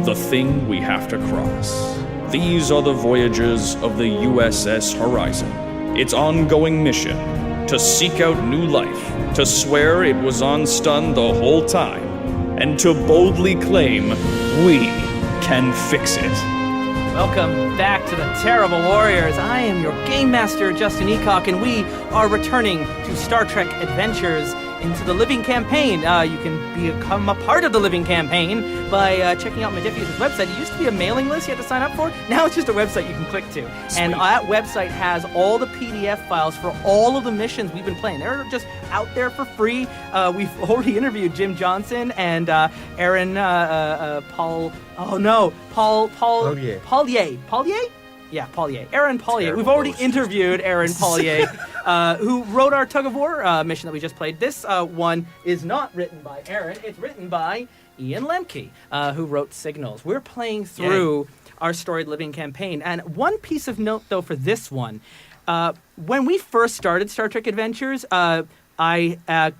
the thing we have to cross. These are the voyages of the U.S.S. Horizon. Its ongoing mission, to seek out new life, to swear it was on stun the whole time, and to boldly claim we can fix it. Welcome back to the Terrible Warriors. I am your Game Master, Justin Ecock, and we are returning to Star Trek Adventures into the Living Campaign. You can become a part of the Living Campaign by checking out Modiphius' website. It used to be a mailing list you had to sign up for. Now it's just a website you can click to. Sweet. And that website has all the PDF files for all of the missions we've been playing. They're just out there for free. We've already interviewed Jim Johnson and Aaron Paul. Oh no, Paul Paulier? Yeah, Paulier. Aaron Paulier. We've already interviewed Aaron Paulier, who wrote our Tug of War mission that we just played. This one is not written by Aaron. It's written by Ian Lemke, who wrote Signals. We're playing through our storied Living Campaign. And one piece of note, though, for this one. When we first started Star Trek Adventures, I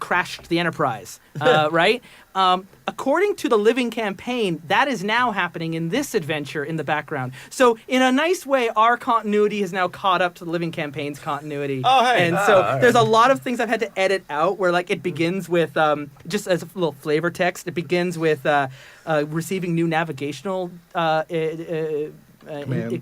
crashed the Enterprise, right? According to the Living Campaign, that is now happening in this adventure in the background. So, in a nice way, our continuity has now caught up to the Living Campaign's continuity. Oh, hey. And so, there's a lot of things I've had to edit out where, like, it begins with, just as a little flavor text, it begins with receiving new navigational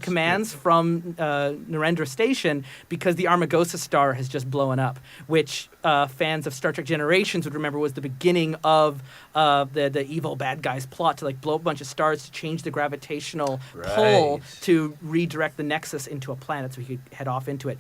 commands from Narendra Station because the Armagosa star has just blown up, which fans of Star Trek Generations would remember was the beginning of the evil bad guy's plot to like blow up a bunch of stars to change the gravitational pull to redirect the Nexus into a planet so he could head off into it.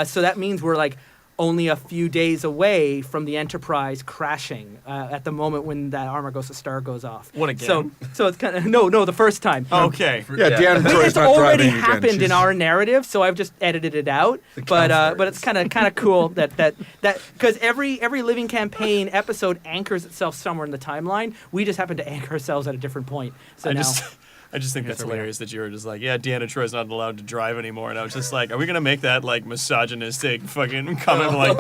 So that means we're like only a few days away from the Enterprise crashing at the moment when that Armagosa star goes off. What again? So it's kind of no, the first time. Okay. Yeah, Deanna Troy's It's not already driving happened again. in our narrative, so I've just edited it out. But it's kind of cool that because every Living Campaign episode anchors itself somewhere in the timeline. We just happen to anchor ourselves at a different point. So I just think that's hilarious that you were just like, yeah, Deanna Troy's not allowed to drive anymore. And I was just like, are we going to make that, like, misogynistic fucking comment like,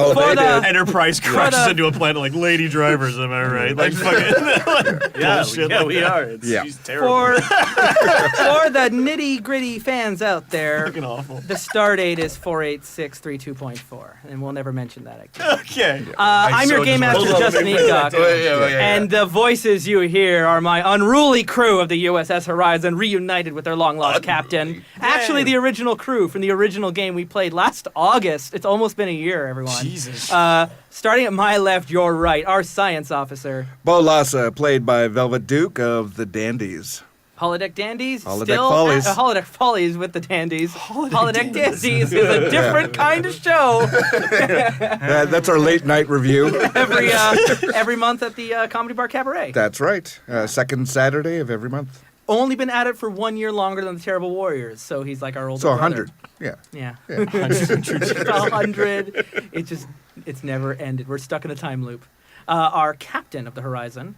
Enterprise crashes into a planet like lady drivers, am I right? Like, fucking bullshit. Yeah, we are. She's terrible. For the nitty-gritty fans out there, Fucking awful. the star date is 48632.4, and we'll never mention that again. Okay. I'm your Game Master, Justin Ecock, and the voices you hear are my unruly crew of the U.S.S. Horizon, reunited with their long-lost captain. Actually, the original crew from the original game we played last August. It's almost been a year, everyone. Jesus. Starting at my left, your right, our science officer. Bo Lassa, played by Velvet Duke of the Dandies. Holodeck Dandies? Holodeck Follies. Holodeck Follies with the Dandies. Holodeck Dandies is a different kind of show. That's our late night review. Every month at the Comedy Bar Cabaret. That's right. Second Saturday of every month. Only been at it for 1 year longer than the Terrible Warriors, so he's like our older So brother. 100. Yeah. 100. 100. It's never ended. We're stuck in a time loop. Our captain of the Horizon.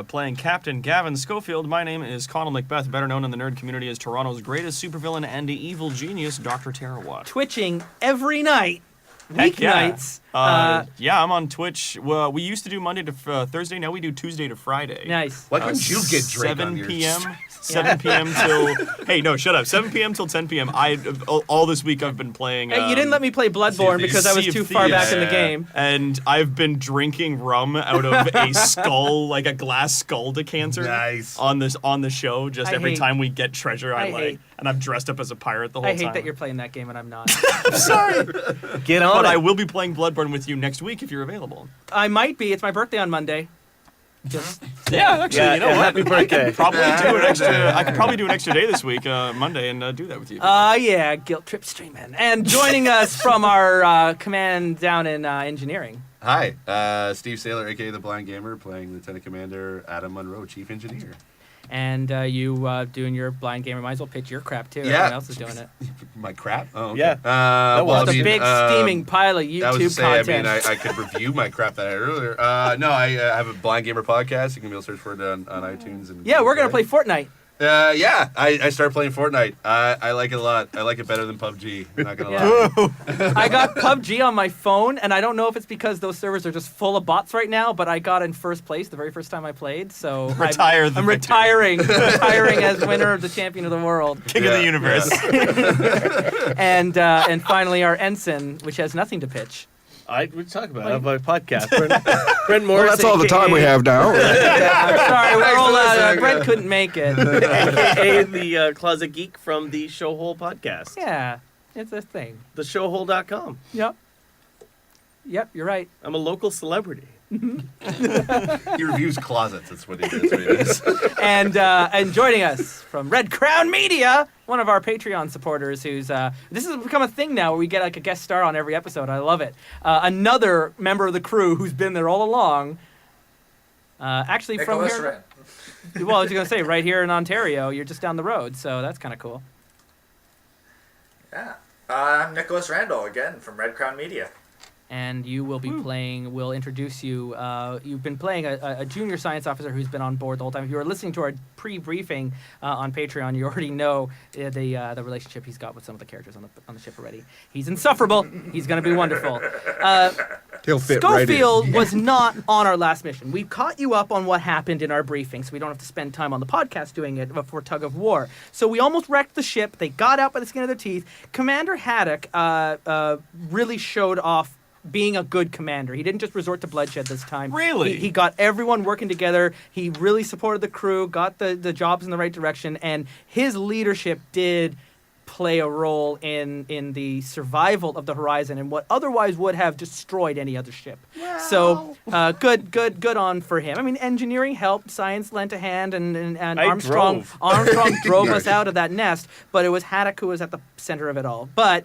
Playing Captain Gavin Schofield, my name is Conal MacBeth, better known in the nerd community as Toronto's greatest supervillain and evil genius, Dr. Tarawat. Twitching every night. Heck yeah. Weeknights. Yeah, I'm on Twitch. Well, we used to do Monday to Thursday. Now we do Tuesday to Friday. Nice. Why couldn't you get Drake 7 on your... p.m. 7 p.m. till... Hey, no, shut up. 7 p.m. till 10 p.m. All this week I've been playing... Hey, you didn't let me play Bloodborne because I was too far back in the game. And I've been drinking rum out of a skull, like a glass skull decanter. Nice. On the show, just every time we get treasure, and I'm dressed up as a pirate the whole time. I hate that you're playing that game and I'm not. I'm sorry. Get on But it. I will be playing Bloodborne with you next week if you're available. I might be. It's my birthday on Monday. Just Yeah, actually, you know what? Happy birthday. I could probably do an extra day this week, Monday, and do that with you. yeah, guilt trip streaming. And joining us from our command down in engineering. Hi, Steve Saylor, a.k.a. The Blind Gamer, playing Lieutenant Commander Adam Monroe, Chief Engineer. And you doing your Blind Gamer, might as well pitch your crap too. Yeah. Everyone else is doing it. My crap? Oh, okay. Yeah. It's a big steaming pile of YouTube content. I could review my crap that I had earlier. No, I have a Blind Gamer podcast. You can be able to search for it on iTunes. And Yeah, we're going to play Fortnite. Yeah, I started playing Fortnite. I like it a lot. I like it better than PUBG. I'm not gonna lie. I got PUBG on my phone, and I don't know if it's because those servers are just full of bots right now, but I got in first place the very first time I played, so I'm retiring as winner of the champion of the world. King of the universe. And finally our ensign, which has nothing to pitch. I would talk about it on my podcast. Brent Morris. Well, that's all the time we have now. I'm sorry, we're all Brent couldn't make it. AKA the Closet Geek from the Showhole podcast. Yeah, it's a thing. Theshowhole.com. Yep, you're right. I'm a local celebrity. He reviews closets. That's what he is. And joining us from Red Crown Media, one of our Patreon supporters who's this has become a thing now where we get like a guest star on every episode. I love it. Another member of the crew who's been there all along. Actually Nicholas from here. Wren. Well, I was going to say right here in Ontario, you're just down the road, so that's kind of cool. Yeah. I'm Nicholas Randall again from Red Crown Media. And you will be playing, we'll introduce you. You've been playing a junior science officer who's been on board the whole time. If you were listening to our pre-briefing on Patreon, you already know the relationship he's got with some of the characters on the ship already. He's insufferable. He's going to be wonderful. He'll fit right in. Schofield was not on our last mission. We caught you up on what happened in our briefing, so we don't have to spend time on the podcast doing it for Tug of War. So we almost wrecked the ship. They got out by the skin of their teeth. Commander Haddock really showed off being a good commander. He didn't just resort to bloodshed this time. Really? He got everyone working together. He really supported the crew, got the jobs in the right direction, and his leadership did play a role in the survival of the Horizon and what otherwise would have destroyed any other ship. Wow. So good on for him. I mean, engineering helped, science lent a hand, and Armstrong drove us out of that nest, but it was Haddock who was at the center of it all. But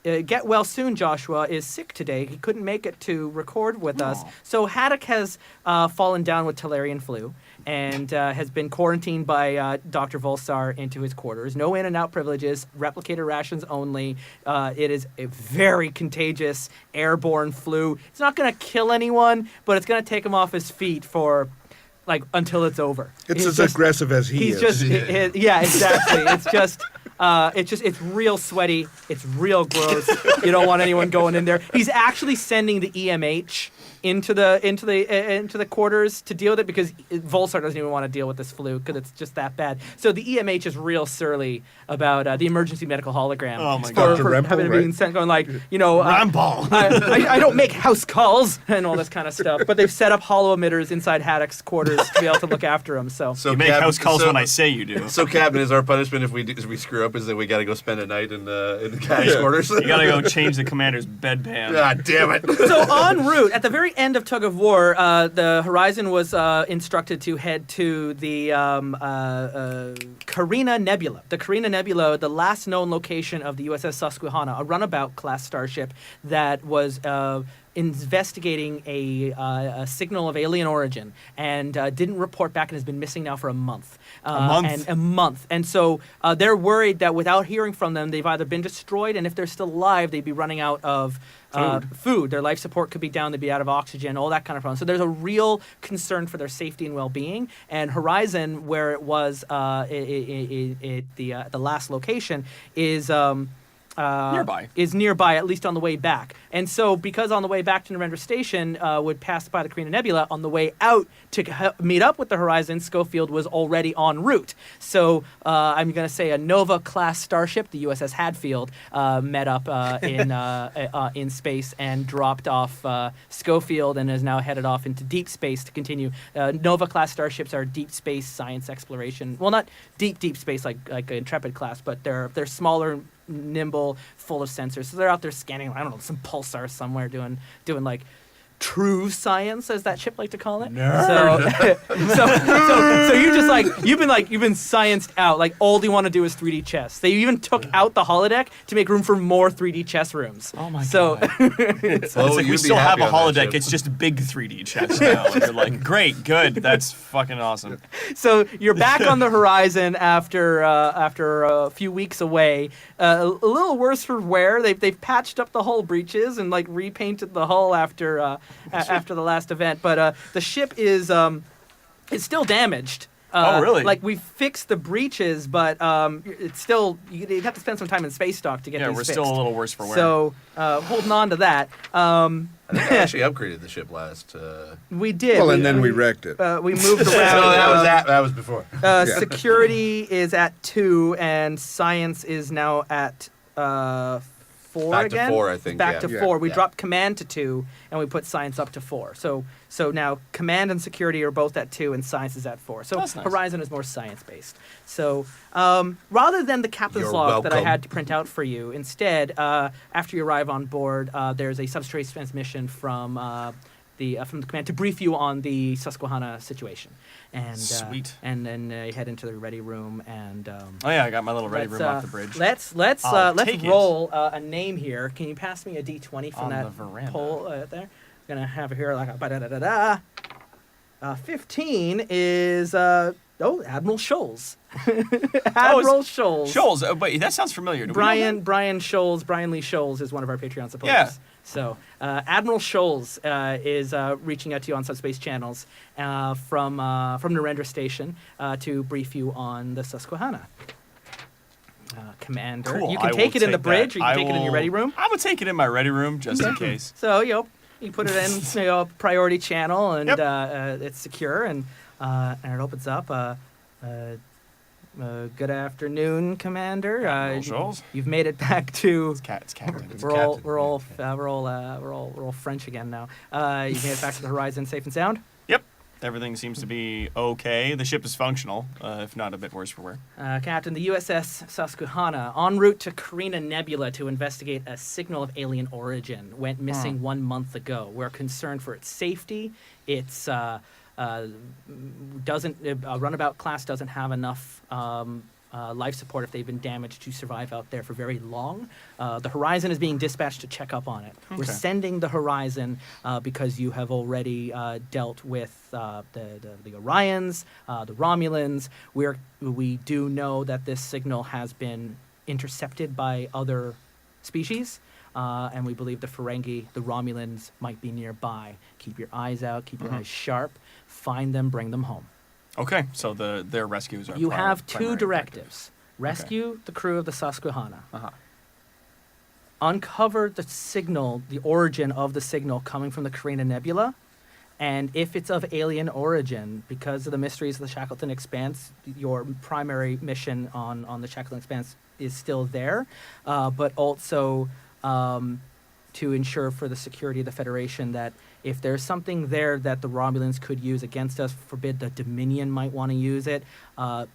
get well soon, Joshua, is sick today. He couldn't make it to record with us. So Haddock has fallen down with Tellurian flu and has been quarantined by Dr. Volsar into his quarters. No in and out privileges, replicator rations only. It is a very contagious airborne flu. It's not going to kill anyone, but it's going to take him off his feet for until it's over. It's as aggressive as he is. Yeah, exactly. It's real sweaty. It's real gross. You don't want anyone going in there. He's actually sending the EMH into the quarters to deal with it because Volsar doesn't even want to deal with this flu because it's just that bad. So the EMH is real surly about the emergency medical hologram. Oh my God. For having it being sent, going Ramball. I don't make house calls and all this kind of stuff. But they've set up hollow emitters inside Haddock's quarters to be able to look after him. So you make house calls when I say you do. So, Captain, is our punishment if we screw up is that we got to go spend a night in the Haddock's quarters? You got to go change the commander's bedpan. God damn it. So en route, at the very end of Tug of War, the Horizon was instructed to head to the Carina Nebula. The Carina Nebula, the last known location of the U.S.S. Susquehanna, a runabout class starship that was investigating a signal of alien origin and didn't report back and has been missing now for a month. A month. And so they're worried that without hearing from them, they've either been destroyed, and if they're still alive, they'd be running out of food. Their life support could be down. They'd be out of oxygen, all that kind of problem. So there's a real concern for their safety and well-being. And Horizon, where it was the last location, is nearby, at least on the way back. And so because on the way back to Narendra Station would pass by the Carina Nebula, on the way out to meet up with the Horizon, Schofield was already en route. So I'm going to say a Nova-class starship, the U.S.S. Hadfield, met up in space and dropped off Schofield and is now headed off into deep space to continue. Nova-class starships are deep space science exploration. Well, not deep space like Intrepid class, but they're smaller, nimble, full of sensors. So they're out there scanning, I don't know, some pulsar somewhere doing like true science, as that ship like to call it. Nerd. So you just you've been scienced out. Like all you want to do is 3D chess. They even took out the holodeck to make room for more 3D chess rooms. Oh my God. It's like we still have a holodeck. It's just big 3D chess now. And you're like, great, good, that's fucking awesome. So you're back on the Horizon after a few weeks away. A little worse for wear. They've patched up the hull breaches and repainted the hull after the last event, but the ship is still damaged. Oh, really? Like, we fixed the breaches, but it's still, you'd have to spend some time in space dock to get these we're fixed. still a little worse for wear. So, holding on to that. I think I actually upgraded the ship last. We did. Well, and then we wrecked it. We moved So around. that was before. Security is at 2, and science is now at 4 Back to again. 4, I think, Back yeah. to Yeah. 4. We Yeah. dropped command to 2, and we put science up to 4. So now command and security are both at 2, and science is at 4. So That's nice. Horizon is more science based. So rather than the captain's You're log that I welcome. had to print out for you, instead, after you arrive on board, there's a subspace transmission from the command to brief you on the Susquehanna situation. And Sweet. And then you head into the ready room and. Oh yeah, I got my little ready room off the bridge. Let's I'll take it. roll a name here. Can you pass me a d20 from On that the veranda. pole there? I'm gonna have it here like a ba-da-da-da-da. 15 is Admiral Scholes. Admiral Scholes. Shoals, but that sounds familiar. Do we know him? Brian Scholes. Brian Lee Scholes is one of our Patreon supporters. Yeah. So Admiral Scholes is reaching out to you on subspace channels from Narendra Station to brief you on the Susquehanna. Commander, Cool. you I can will take it in the take bridge, that. or you can take it in your ready room. I would take it in my ready room just in case. So you put it in priority channel, and it's secure, and it opens up. Good afternoon, Commander. Admiral Scholes. You've made it back to. It's captain. We're all French again now. You made it back to the Horizon safe and sound. Yep. Everything seems to be okay. The ship is functional, if not a bit worse for wear. Captain, the U.S.S. Susquehanna, en route to Carina Nebula to investigate a signal of alien origin, went missing 1 month ago. We're concerned for its safety. Its runabout class doesn't have enough life support if they've been damaged to survive out there for very long. The Horizon is being dispatched to check up on it. Okay. We're sending the Horizon because you have already dealt with the Orions, the Romulans. We do know that this signal has been intercepted by other species. And we believe the Ferengi, the Romulans, might be nearby. Keep your eyes out, keep your eyes sharp, find them, bring them home. Okay, so their rescues are. You have primary two directives. Rescue the crew of the Susquehanna. Uh-huh. Uncover the signal, the origin of the signal coming from the Carina Nebula. And if it's of alien origin, because of the mysteries of the Shackleton Expanse, your primary mission on the Shackleton Expanse is still there. But also to ensure for the security of the Federation that if there's something there that the Romulans could use against us, forbid the Dominion might want to use it,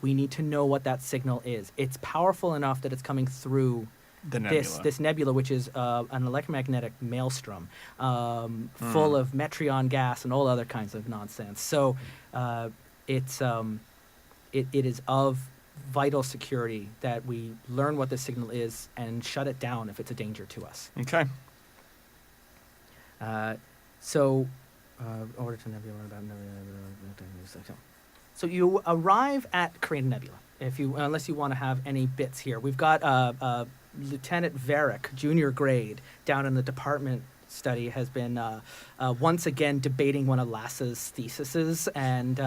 we need to know what that signal is. It's powerful enough that it's coming through The nebula. this nebula, which is an electromagnetic maelstrom full of Metreon gas and all other kinds of nonsense. So it is of vital security that we learn what this signal is and shut it down if it's a danger to us. Okay. Order to nebula about nebula. So you arrive at Carina Nebula. Unless you want to have any bits here, we've got Lieutenant Varick, junior grade, down in the department study, has been once again debating one of Lassa's theses and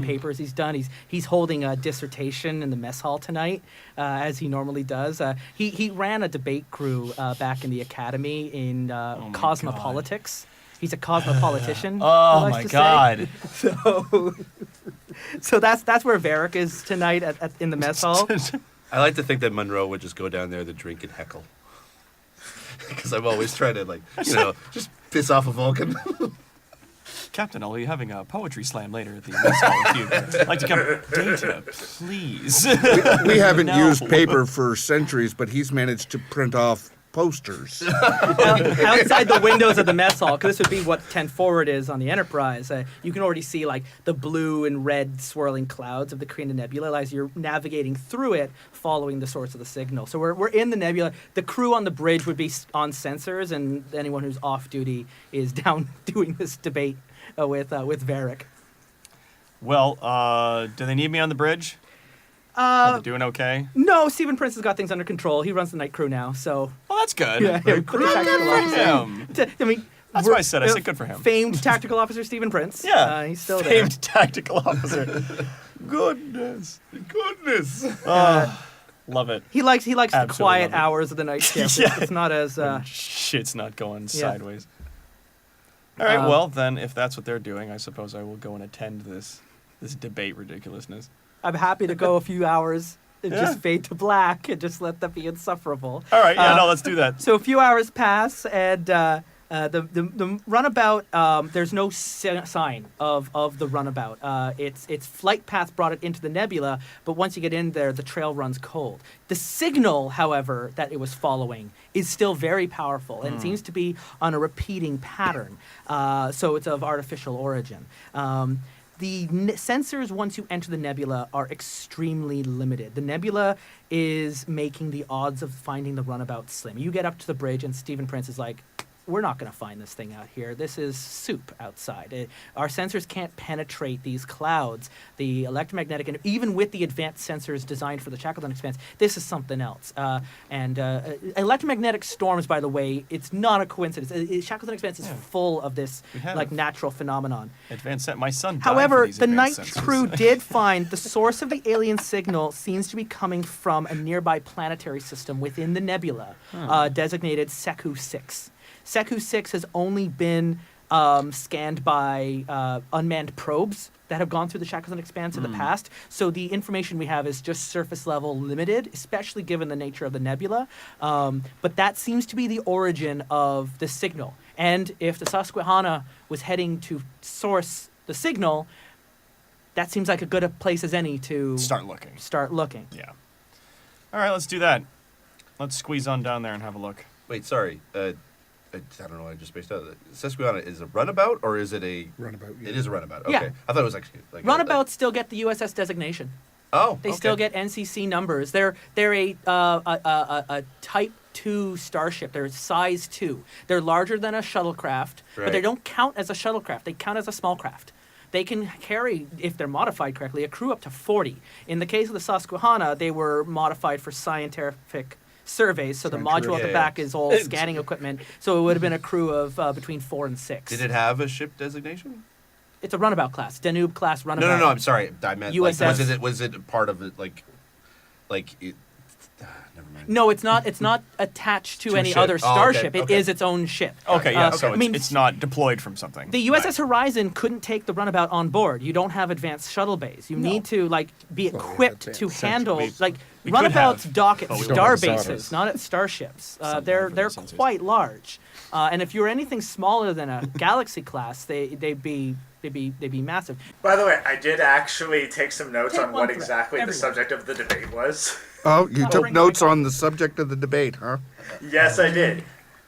papers he's done. He's holding a dissertation in the mess hall tonight, as he normally does. He ran a debate crew back in the academy in cosmopolitics. He's a cosmopolitician. Oh my God! So that's where Varick is tonight in the mess hall. I like to think that Monroe would just go down there to drink and heckle. Because I'm always trying to, just piss off a Vulcan. Captain, I'll be having a poetry slam later at the mess hall with you. I'd like to come. Data, please. We haven't No. used paper for centuries, but he's managed to print off posters. Outside the windows of the mess hall, because this would be what 10 Forward is on the Enterprise, you can already see the blue and red swirling clouds of the Carina Nebula as you're navigating through it, following the source of the signal. So we're in the nebula. The crew on the bridge would be on sensors, and anyone who's off duty is down doing this debate with Varick. Well, do they need me on the bridge? Are they doing okay? No, Stephen Prince has got things under control. He runs the night crew now, so Well, that's good. yeah, pretty tactical officer. I mean, That's what I said. I said good for him. Famed tactical officer Stephen Prince. Yeah, he's still famed there. tactical officer. Goodness. Love it. He likes the Absolutely quiet love it. hours of the night shift. Yeah. It's not as Shit's not going Yeah. sideways. All right, well, then, if that's what they're doing, I suppose I will go and attend this debate ridiculousness. I'm happy to go a few hours and Yeah. just fade to black and just let that be insufferable. All right, no, let's do that. So a few hours pass, and the runabout, there's no sign of the runabout. Its flight path brought it into the nebula, but once you get in there, the trail runs cold. The signal, however, that it was following is still very powerful, and it seems to be on a repeating pattern. So it's of artificial origin. The sensors, once you enter the nebula, are extremely limited. The nebula is making the odds of finding the runabout slim. You get up to the bridge, and Stephen Prince is like, we're not going to find this thing out here. This is soup outside. Our sensors can't penetrate these clouds. The electromagnetic, and even with the advanced sensors designed for the Shackleton Expanse, this is something else. Electromagnetic storms, by the way, it's not a coincidence. Shackleton Expanse is full of this natural phenomenon. My son died However, for these the night advanced sensors. crew did find the source of the alien signal seems to be coming from a nearby planetary system within the nebula, designated Seku 6. Seku 6 has only been scanned by unmanned probes that have gone through the Shackleton Expanse in the past. So the information we have is just surface level limited, especially given the nature of the nebula. But that seems to be the origin of the signal. And if the Susquehanna was heading to source the signal, that seems like a good a place as any to Start looking. Yeah. All right, let's do that. Let's squeeze on down there and have a look. Wait, sorry. I don't know. I just spaced out. Susquehanna is a runabout or is it a Runabout, yeah. It is a runabout. Okay, Yeah. I thought it was actually like Runabouts still get the U.S.S. designation. Oh, They okay. still get NCC numbers. They're a Type 2 starship. They're size 2. They're larger than a shuttlecraft, but they Right. don't count as a shuttlecraft. They count as a small craft. They can carry, if they're modified correctly, a crew up to 40. In the case of the Susquehanna, they were modified for scientific surveys, so the module at the Yeah. back is all scanning equipment. So it would have been a crew of between 4 and 6. Did it have a ship designation? It's a runabout class, Danube class runabout. No. I'm sorry. I meant U.S.S. like, was it part of it like it? Never mind. No, it's not. It's not attached to To a any ship. other Oh, okay, starship. It okay. is its own ship. Okay, yeah, so I mean, it's not deployed from something. The U.S.S. Horizon couldn't take the runabout on board. You don't have advanced shuttle bays. You need to be equipped to advanced handle sensors. like We could runabouts have, dock at but we star don't have bases, stars. not at starships. Something They're for they're the sensors. quite large, and if you're anything smaller than a Galaxy class, they'd be massive. By the way, I did actually take some notes Take on one what thread, exactly the everyone. subject of the debate was. Oh, you took bring notes my- on the subject of the debate, huh? Yes, I did.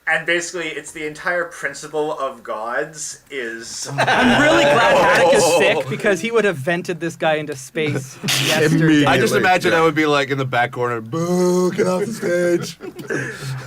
And basically, it's the entire principle of gods is... I'm really glad Haddock is sick because he would have vented this guy into space yesterday. Immediately. I just imagine Yeah. I would be like in the back corner. Boo! Get off the stage.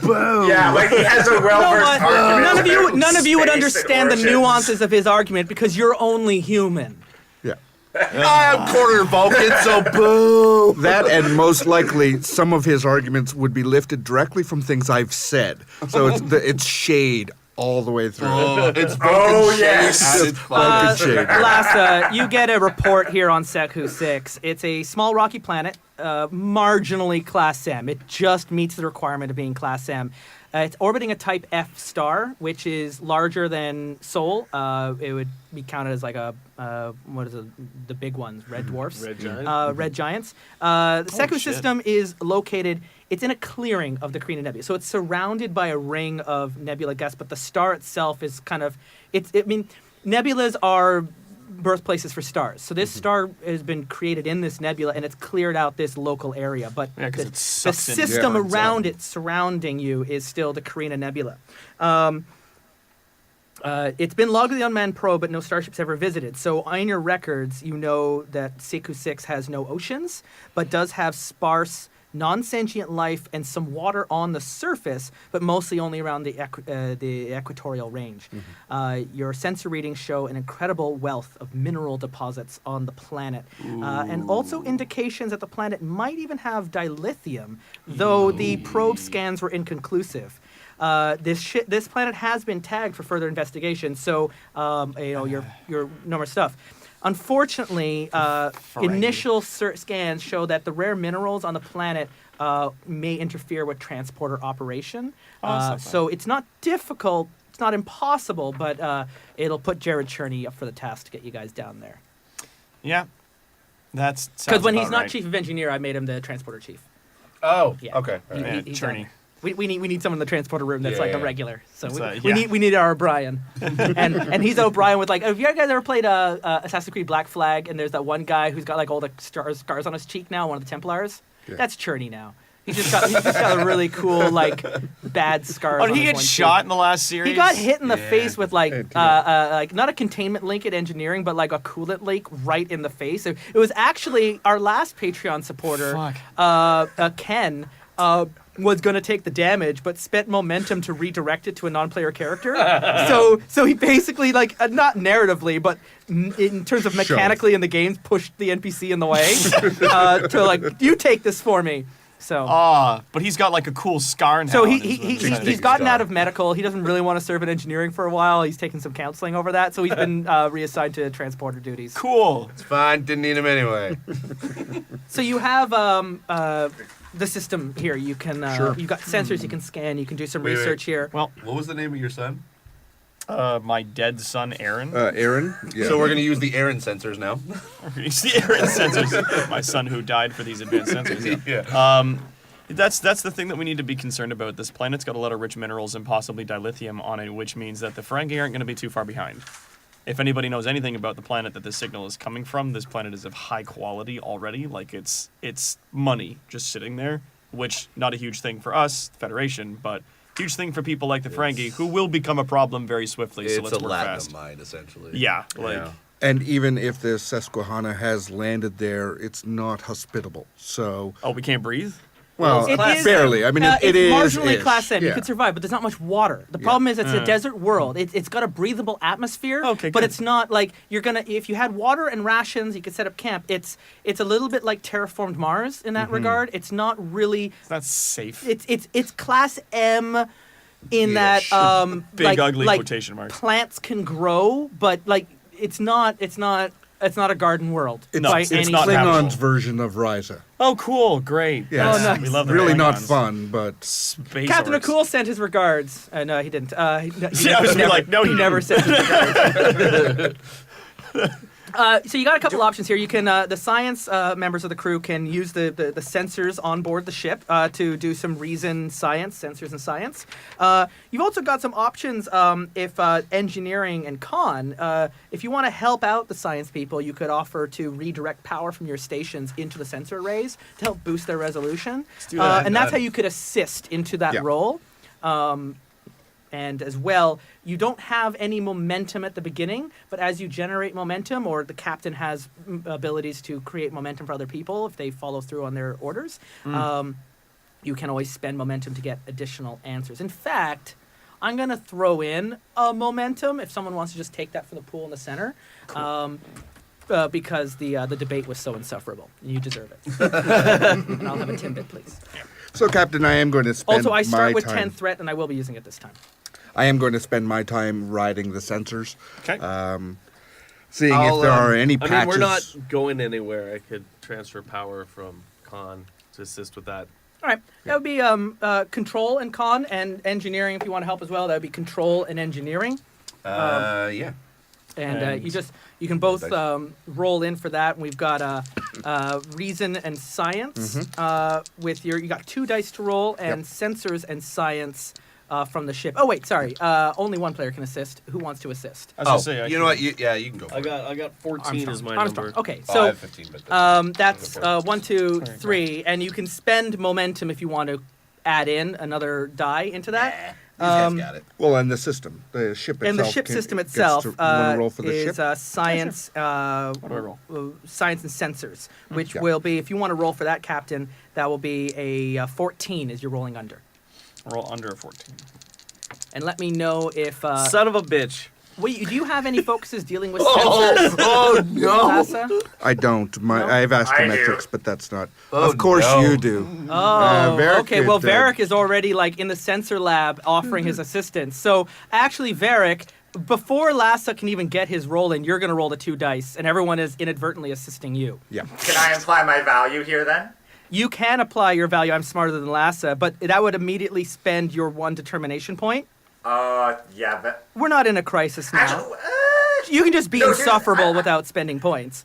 Boo! Yeah, like he has a You know well-versed what? argument. None of you would Space and understand the origins. nuances of his argument because you're only human. Yeah. I'm quarter Vulcan, so boo! That and most likely some of his arguments would be lifted directly from things I've said. So it's shade all the way through. Oh, it's Vulcan Oh, shade yes. at its finest. Vulcan shade. Lassa, you get a report here on Seku 6. It's a small rocky planet, marginally Class M. It just meets the requirement of being Class M. It's orbiting a Type F star, which is larger than Sol. It would be counted as like a, what is it, the big ones, red dwarfs? Red giant. Red giants. The Seku shit. system is located, it's in a clearing of the Carina Nebula. So it's surrounded by a ring of nebula gas, but the star itself is kind of, nebulas are birthplaces for stars. So this star has been created in this nebula, and it's cleared out this local area. But Yeah, 'cause it the sucks in system yards around out. it, surrounding you, is still the Carina Nebula. It's been logged with the unmanned probe, but no starships ever visited. So on your records, you know that Seku 6 has no oceans, but does have sparse, non-sentient life and some water on the surface, but mostly only around the equatorial range. Your sensor readings show an incredible wealth of mineral deposits on the planet, and also indications that the planet might even have dilithium, though the probe scans were inconclusive. This planet has been tagged for further investigation, so your numerous stuff. unfortunately, initial scans show that the rare minerals on the planet may interfere with transporter operation. So it's not difficult, it's not impossible, but it'll put Jared Cherney up for the task to get you guys down there. Yeah. That's because when he's not right. chief of engineer, I made him the transporter chief. Oh, Yeah. okay. All right. He's Cherney. We need someone in the transporter room that's like a regular. So It's, we need our O'Brien, and he's O'Brien with like. Have you guys ever played Assassin's Creed Black Flag? And there's that one guy who's got like all the scars on his cheek now, one of the Templars. Yeah. That's Cherney now. He's just got a really cool like bad scars. Oh, did he on get his shot cheek. in the last series? He got hit in the face with like not a containment link at engineering, but like a coolant leak right in the face. It was actually our last Patreon supporter, Ken. Was going to take the damage, but spent momentum to redirect it to a non-player character. so he basically, like, not narratively, but in terms of mechanically in the games, pushed the NPC in the way to, like, you take this for me. So. But he's got, like, a cool scar now. So he's gotten out of medical. He doesn't really want to serve in engineering for a while. He's taken some counseling over that, so he's been reassigned to transporter duties. Cool. It's fine. Didn't need him anyway. So you have the system here. You can you've got sensors you can scan. You can do some research here. Well, what was the name of your son? My dead son, Aaron. Aaron. Yeah. So we're gonna use the Aaron sensors now. Use the Aaron sensors. My son who died for these advanced sensors. Yeah. That's the thing that we need to be concerned about. This planet's got a lot of rich minerals and possibly dilithium on it, which means that the Ferengi aren't going to be too far behind. If anybody knows anything about the planet that this signal is coming from, this planet is of high quality already. Like it's money just sitting there, which not a huge thing for us, Federation, but huge thing for people like the Ferengi, who will become a problem very swiftly. So let's work fast. It's a Latin mine, essentially. Yeah, like. Yeah. And even if the Susquehanna has landed there, it's not hospitable. So. Oh, we can't breathe? Well, It is- barely. I mean, it is. It's marginally ish. Class M. You Yeah. could survive, but there's not much water. The problem is it's a desert world. It's got a breathable atmosphere, Okay, but good. it's not like you're gonna. If you had water and rations, you could set up camp. It's a little bit like terraformed Mars in that regard. It's not really. It's not safe. It's Class M. In that, Big ugly quotation marks. Plants can grow, but like it's not a garden world. It's any not stretch. Klingon's version of Ryza. Oh, cool. Great. Yeah, Oh, nice. We love the really not Klingons. fun, but Space Captain orcs. Akul sent his regards. No, he didn't. I was like, no, he never didn't. sent his regards. So you got a couple options here. You can the science members of the crew can use the sensors on board the ship to do some reason science, sensors and science. You've also got some options if engineering and con. If you want to help out the science people, you could offer to redirect power from your stations into the sensor arrays to help boost their resolution. do that. And that's how you could assist into that Yeah. role. And as well, you don't have any momentum at the beginning, but as you generate momentum, or the captain has abilities to create momentum for other people if they follow through on their orders, you can always spend momentum to get additional answers. In fact, I'm going to throw in a momentum if someone wants to just take that from the pool in the center. Because the debate was so insufferable. You deserve it. And I'll have a Timbit, please. so, Captain, I am going to spend Also, I start my with time. 10 threat, and I will be using it this time. I am going to spend my time riding the sensors, Okay. seeing if there are any patches. I mean, we're not going anywhere. I could transfer power from Con to assist with that. All right. That would be control and con, and engineering if you want to help as well. That would be control and engineering. Yeah. And you can both roll in for that. And we've got reason and science with you got 2 dice to roll, and sensors and science from the ship. Oh wait, sorry. Only one player can assist. Who wants to assist? I was gonna say, You know what? You can go for I it. got 14 as my Armstrong. number. Okay, Oh, I so have 15, but that's 1, 2, 3, and you can spend momentum if you want to add in another die into that. these guys got it. Well, and the system, the ship itself. And the ship system gets itself to, wanna roll for the is ship? science, What do I roll? science and sensors, which Yeah. will be, if you want to roll for that, Captain, that will be a 14 as you're rolling under. Roll under a 14. And let me know if... Son of a bitch. wait, do you have any focuses dealing with sensors? Oh no! Sasa? I don't. No? I have I astrometrics, do. but that's not. Oh, of course no. you do. Oh, Varric okay. Well, did, Varric is already like in the sensor lab offering his assistance. So actually, Varric, before Lassa can even get his roll in, you're going to roll the 2 dice, and everyone is inadvertently assisting you. Yeah. Can I imply my value here then? You can apply your value, I'm smarter than Lassa, but that would immediately spend your 1 determination point. Yeah, but We're not in a crisis now. actually, You can just be No, here's- insufferable without spending points.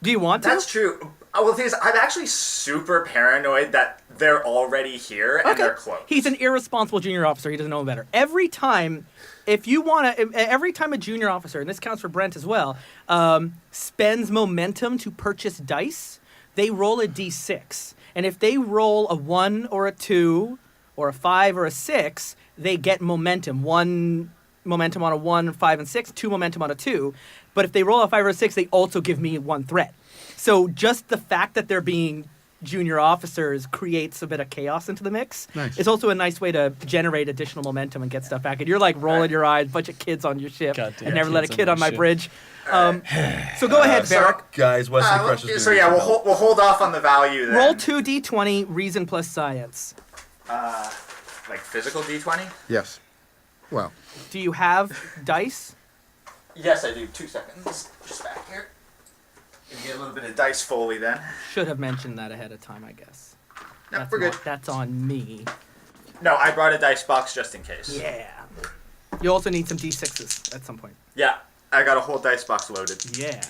Do you want to? that's true. Well, the thing is, I'm actually super paranoid that they're already here and they're close. He's an irresponsible junior officer. He doesn't know better. Every time a junior officer, and this counts for Brent as well, spends momentum to purchase dice, they roll a d6. And if they roll a 1 or a 2 or a 5 or a 6, they get momentum. 1 momentum on a 1, 5, and 6, 2 momentum on a 2. But if they roll a 5 or a 6, they also give me 1 threat. So just the fact that they're being junior officers creates a bit of chaos into the mix. Nice. It's also a nice way to generate additional momentum and get stuff back. And you're like rolling your eyes, bunch of kids on your ship, Goddamn and never let a kids kid on on my my ship. bridge. So go ahead, Varric. Guys, Wesley Crush is So yeah, we'll hold off on the value then. Roll 2d20, reason plus science. Like physical d20? Yes. Well, Do you have dice? Yes, I do. 2 seconds. Just back here. Gonna get a little bit of dice foley then. Should have mentioned that ahead of time, I guess. No, That's we're good. That's on me. No, I brought a dice box just in case. Yeah. You also need some d6s at some point. Yeah, I got a whole dice box loaded. Yeah.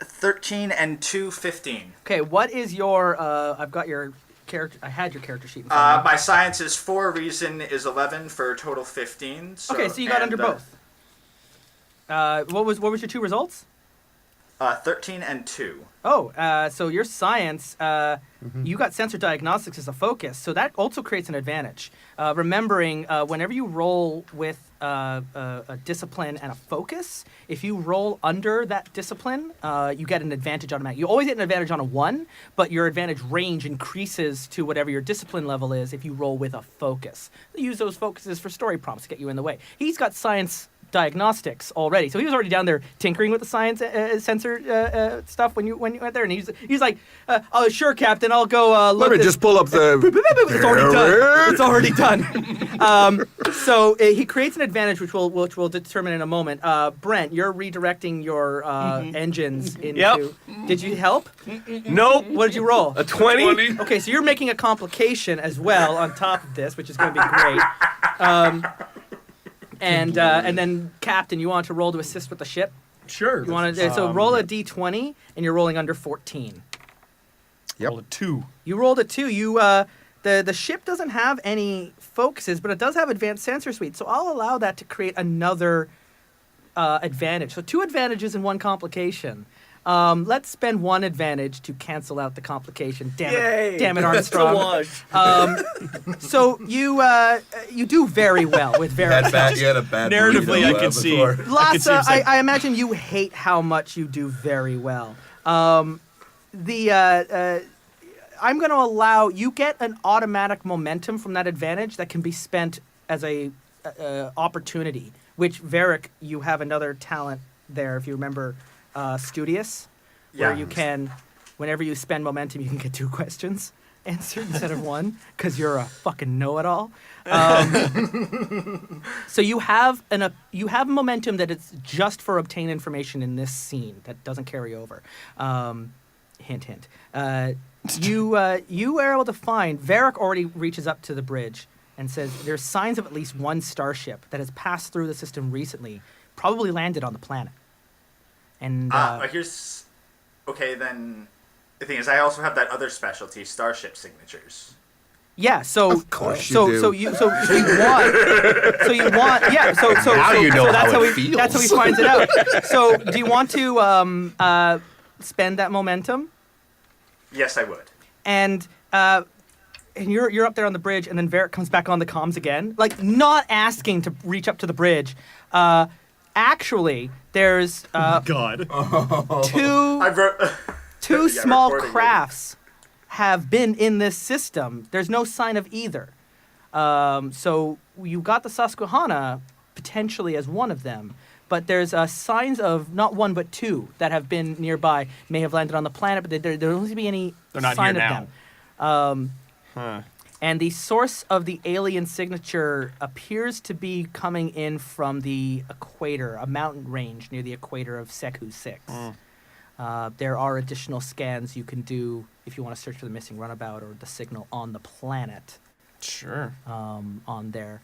13 and 2, 15. Okay, what is your, I've got your character, I had your character sheet in front of me. My science is 4, reason is 11 for a total 15. Okay, so you got under both. What was your 2 results? 13 and 2. Oh, so your science, you got sensor diagnostics as a focus, so that also creates an advantage. Remembering, whenever you roll with a discipline and a focus, if you roll under that discipline, you get an advantage automatically. You always get an advantage on a 1, but your advantage range increases to whatever your discipline level is if you roll with a focus. They use those focuses for story prompts to get you in the way. He's got science diagnostics already, so he was already down there tinkering with the science sensor stuff when you went there, and he's like, "Oh, sure, Captain, I'll go look." let me just pull up the. It's already done. It's already done. So he creates an advantage, which we'll determine in a moment. Brent, you're redirecting your engines into. Yep. Did you help? Nope. What did you roll? A 20? Okay, so you're making a complication as well on top of this, which is going to be great. And then Captain, you want to roll to assist with the ship? Sure. You want to so roll a d20, and you're rolling under 14. Yep. Roll a 2. You rolled a 2. You the ship doesn't have any focuses, but it does have advanced sensor suite. So I'll allow that to create another advantage. So 2 advantages and 1 complication. Let's spend 1 advantage to cancel out the complication. Damn it, Armstrong. So you do very well with very. You had a bad Narratively, burrito, I can see. before. I can Lassa, it's like- I imagine you hate how much you do very well. I'm going to allow you get an automatic momentum from that advantage that can be spent as a opportunity. Which Varric, you have another talent there. If you remember, Studious, where you can, whenever you spend momentum, you can get 2 questions answered instead of 1 because you're a fucking know-it-all. So you have momentum that it's just for obtain information in this scene that doesn't carry over. Hint, hint. You are able to find. Varric already reaches up to the bridge and says there's signs of at least 1 starship that has passed through the system recently, probably landed on the planet. And here's okay then. The thing is, I also have that other specialty, starship signatures. yeah, so Of course you so do. so you want yeah so Now you know that's how how it he feels. that's how he finds it out. So do you want to spend that momentum? Yes, I would. And you're up there on the bridge, and then Varric comes back on the comms again, like not asking to reach up to the bridge. Actually, there's God. 2 I wrote. two Yeah, small recording it. crafts have been in this system. There's no sign of either. So you got the Susquehanna potentially as one of them, but there's signs of not 1 but 2 that have been nearby. May have landed on the planet, but there doesn't seem to be any They're not sign here of now. them. Huh. And the source of the alien signature appears to be coming in from the equator, a mountain range near the equator of Seku 6. There are additional scans you can do if you want to search for the missing runabout or the signal on the planet. Sure. On there.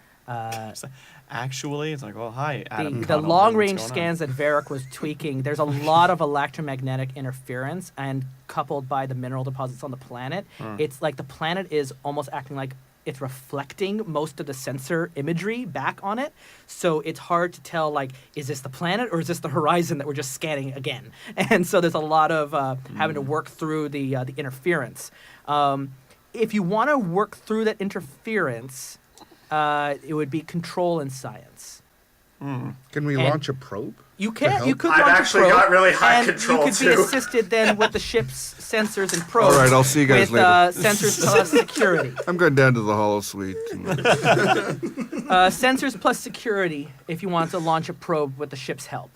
Actually, it's like, well, hi, Adam. The Conal, long-range what's going scans that Varric was tweaking, there's a lot of electromagnetic interference, and coupled by the mineral deposits on the planet, it's like the planet is almost acting like it's reflecting most of the sensor imagery back on it. So it's hard to tell, like, is this the planet or is this the horizon that we're just scanning again? And so there's a lot of having to work through the interference. If you want to work through that interference, it would be control and science. Can we launch a probe? You can. You could I've launch actually a probe, got really high and control, you could be too. assisted then with the ship's sensors and probes. All right, I'll see you guys with, later. Sensors plus security. I'm going down to the Hollow Suite. Sensors plus security if you want to launch a probe with the ship's help.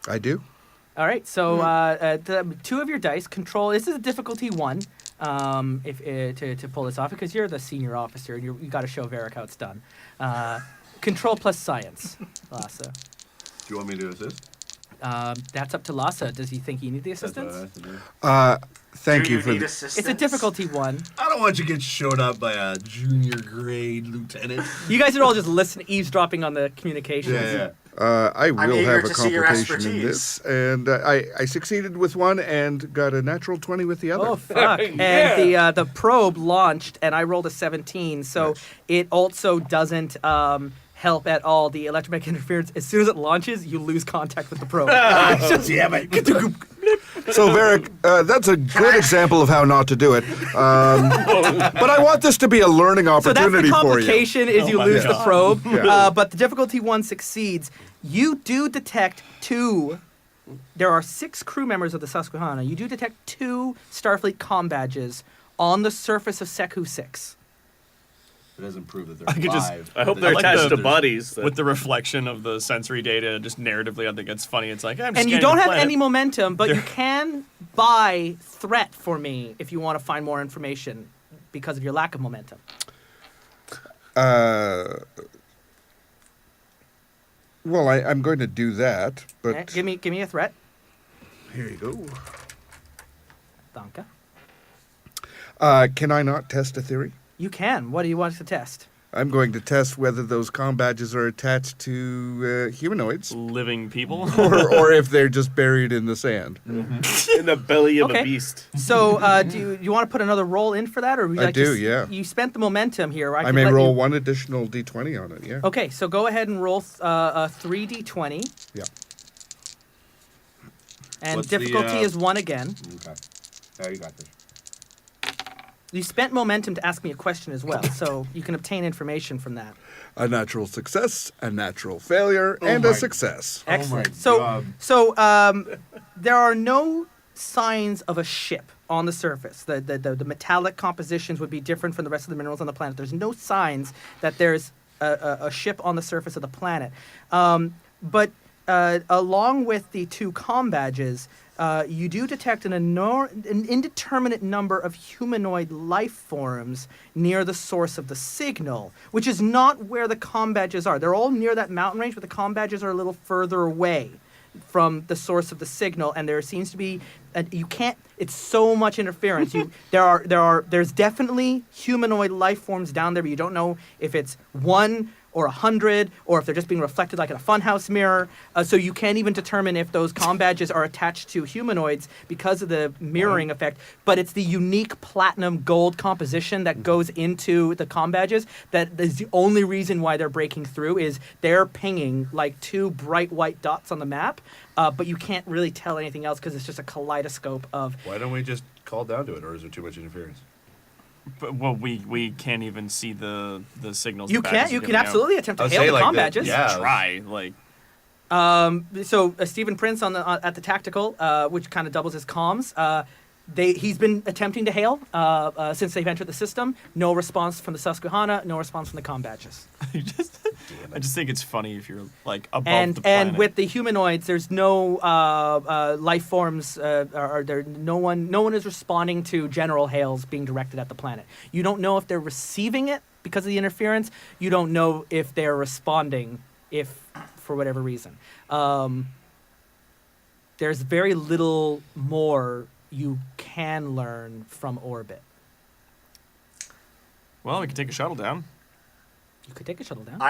I do. All right, so two of your dice control. This is a difficulty 1 to pull this off because you're the senior officer and you got to show Varric how it's done. Control plus science, Lhasa. Do you want me to assist? That's up to Lhasa. Does he think you need the That's what I assistance? have to do. Thank Do you you for need the. assistance? It's a difficulty 1. I don't want you to get showed up by a junior grade lieutenant. You guys are all just listening, eavesdropping on the communications. Yeah. I will eager have a to see your complication in expertise. this, and I succeeded with one and got a natural 20 with the other. Oh fuck! And the probe launched, and I rolled a 17, so it also doesn't help at all. The electromagnetic interference. As soon as it launches, you lose contact with the probe. Damn it. So, Varric, that's a good example of how not to do it. But I want this to be a learning So that's opportunity the for you. complication is you my lose the God. probe, Yeah. but the difficulty 1 succeeds. You do detect 2. There are 6 crew members of the Susquehanna. You do detect 2 Starfleet comm badges on the surface of Seku 6. It doesn't prove that they're I could just- alive. I hope but they're I like attached the- to bodies. With the reflection of the sensory data, just narratively, I think it's funny. It's like, I'm just And you scanning don't the have planet. any momentum, but you There- can buy threat for me if you want to find more information because of your lack of momentum. Well, I'm going to do that, but Okay, give me a threat, here you go. Danka. Can I not test a theory? You can. What do you want to test? I'm going to test whether those comm badges are attached to humanoids living people. or if they're just buried in the sand. in the belly of Okay. a beast. So, do you want to put another roll in for that, or would you I like do, to yeah. You spent the momentum here. I could may let roll you- one additional d20 on it, yeah. Okay, so go ahead and roll 3d20, Yeah. and What's the, difficulty is 1 again. Okay. Now you got this. You spent momentum to ask me a question as well, so you can obtain information from that. A natural success, a natural failure, and my- a success. Excellent. God. So there are no signs of a ship on the surface. The metallic compositions would be different from the rest of the minerals on the planet. There's no signs that there's a ship on the surface of the planet. But along with the 2 comm badges, you do detect an indeterminate number of humanoid life forms near the source of the signal, which is not where the comm badges are. They're all near that mountain range, but the comm badges are a little further away from the source of the signal, and there seems to be you can't. It's so much interference. There's definitely humanoid life forms down there, but you don't know if it's 1 or 100, or if they're just being reflected like in a funhouse mirror. So you can't even determine if those comm badges are attached to humanoids because of the mirroring effect. But it's the unique platinum gold composition that goes into the comm badges that is the only reason why they're breaking through. Is they're pinging like 2 bright white dots on the map, but you can't really tell anything else because it's just a kaleidoscope of. Why don't we just call down to it, or is there too much interference? But, well, we can't even see the signals. You the badges can. You are can giving out. absolutely attempt to I'll hail say the like comm that, badges. yeah. Try like. So Stephen Prince at the tactical, which kind of doubles his comms. He's been attempting to hail since they've entered the system. No response from the Susquehanna. No response from the comm badges. damn I it. just think it's funny if you're like above and the planet. with the humanoids, there's no life forms. Are there? No one is responding to general hails being directed at the planet. You don't know if they're receiving it because of the interference. You don't know if they're responding, if for whatever reason. There's very little more you can learn from orbit. Well, we can take a shuttle down. You could take a shuttle down.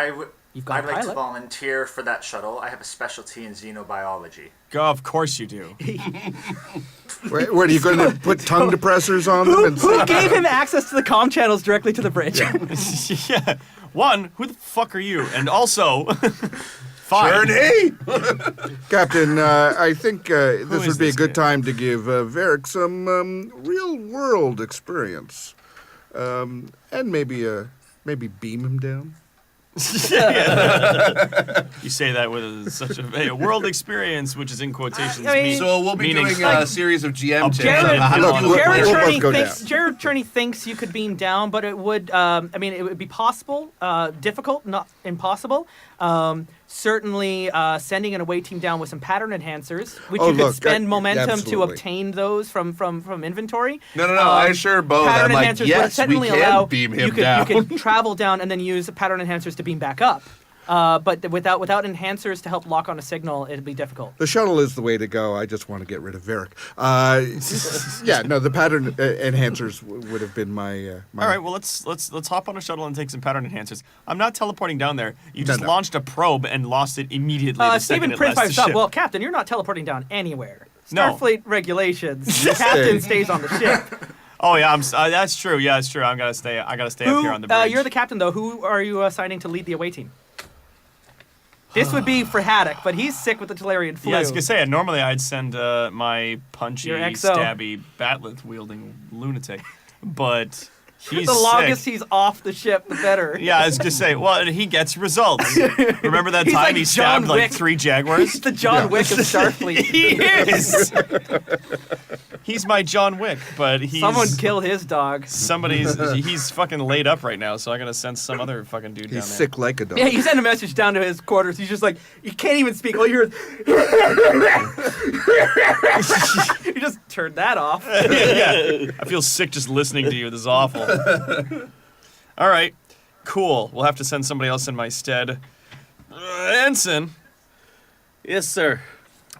You've got I'd a like to pilot. volunteer for that shuttle. I have a specialty in xenobiology. Of course you do. What are you going to put tongue depressors on them? And Who gave him access to the comm channels directly to the bridge? Yeah. One, who the fuck are you? And also, fine. Journey! Captain, I think this is would be a this good guy? time to give Varric some real-world experience, and maybe beam him down. You say that with such a world experience, which is in quotations. I mean- So we'll be meaning doing a series of GM tips. Jared, on how to Look, do it. Jared we'll Cherney both go thinks, down. Jared Cherney thinks you could beam down, but it would. It would be possible, difficult, not impossible. Certainly, sending an away team down with some pattern enhancers, which you could look, spend momentum to absolutely. obtain those from inventory. No, I assure Bo that Pattern I'm like, enhancers would yes, we certainly can allow beam him you could, down. You could travel down and then use pattern enhancers to beam back up. But without enhancers to help lock on a signal, it'd be difficult. The shuttle is the way to go. I just want to get rid of Varric. Yeah, no, the pattern enhancers would have been my. All right, well let's hop on a shuttle and take some pattern enhancers. I'm not teleporting down there. You just No. launched a probe and lost it immediately. The second Stephen it Prince by left the himself. ship. Well, Captain, you're not teleporting down anywhere. No. Starfleet regulations. The captain stays on the ship. Oh yeah, that's true. Yeah, that's true. I gotta stay up here on the bridge. You're the captain, though. Who are you assigning to lead the away team? This would be for Haddock, but he's sick with the Talarian flu. Yeah, I was gonna say, normally I'd send my punchy, Your XO. stabby, batleth wielding lunatic, but he's the longest sick. he's off the ship, the better. Yeah, I was gonna say, well, he gets results. Remember that He's time like he John stabbed Wick. like 3 jaguars? He's the John Wick of Starfleet. He is. He's my John Wick, but he's Someone kill his dog. he's fucking laid up right now, so I gotta send some other fucking dude down He's there. sick like a dog. Yeah, you send a message down to his quarters. He's just like, you can't even speak. All you hear is... You just turned that off. Yeah, I feel sick just listening to you. This is awful. All right, cool. We'll have to send somebody else in my stead. Ensign, Yes, sir.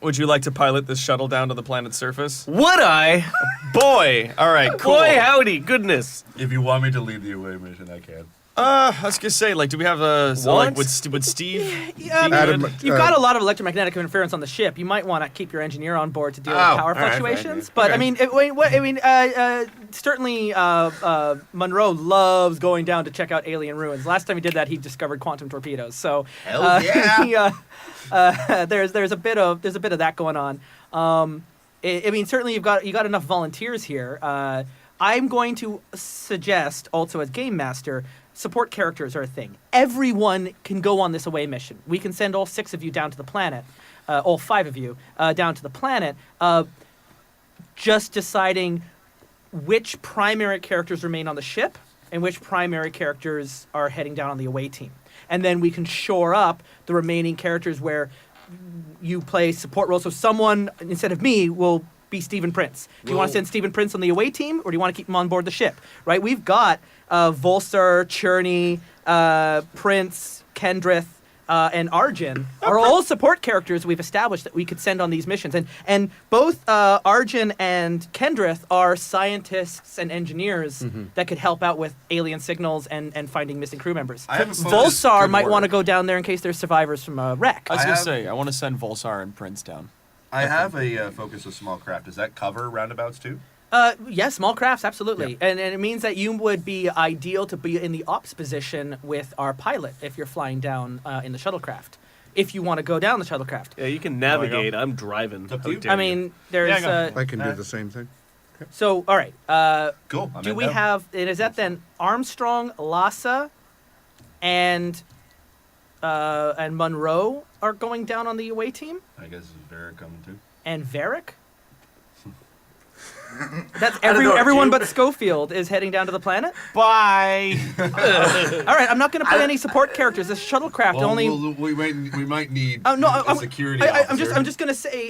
would you like to pilot this shuttle down to the planet's surface? Would I? Boy, all right, cool. Boy, howdy, goodness. If you want me to lead the away mission, I can. I was gonna say, like, do we have a like What? would Steve? Adam, You've got a lot of electromagnetic interference on the ship. You might want to keep your engineer on board to deal with power all right, fluctuations. fine, But certainly Monroe loves going down to check out alien ruins. Last time he did that, he discovered quantum torpedoes. So Hell yeah. there's a bit of that going on. Certainly you got enough volunteers here. I'm going to suggest also as game master, support characters are a thing. Everyone can go on this away mission. We can send all 6 of you down to the planet, all 5 of you down to the planet. Just deciding which primary characters remain on the ship and which primary characters are heading down on the away team. And then we can shore up the remaining characters where you play support roles. So someone, instead of me, will be Stephen Prince. Do you want to send Stephen Prince on the away team, or do you want to keep him on board the ship? Right? We've got Volsar, Cherney, Prince, Kendrith, and Arjun are all support characters we've established that we could send on these missions. And both Arjun and Kendrith are scientists and engineers that could help out with alien signals and finding missing crew members. I have a focus Volsar good might want to work. go down there in case there's survivors from a wreck. I was I gonna have- say, I want to send Volsar and Prince down. I have a focus of small craft. Does that cover roundabouts too? Yes, small crafts, absolutely. And it means that you would be ideal to be in the ops position with our pilot if you're flying down in the shuttlecraft. If you want to go down the shuttlecraft. Yeah, you can you navigate. I'm driving. It's up to you. I mean, there's... Yeah, I can do the same thing. so, all right. Cool. I'm Do in we now. have... And is that then Armstrong, Lhasa, and Monroe are going down on the away team? I guess Vera coming too. And Varric? That's don't know, everyone dude. but Schofield is heading down to the planet. Bye. All right, I'm not going to play any support characters. This shuttlecraft only. we might need Oh no, a security I'm officer. just gonna say,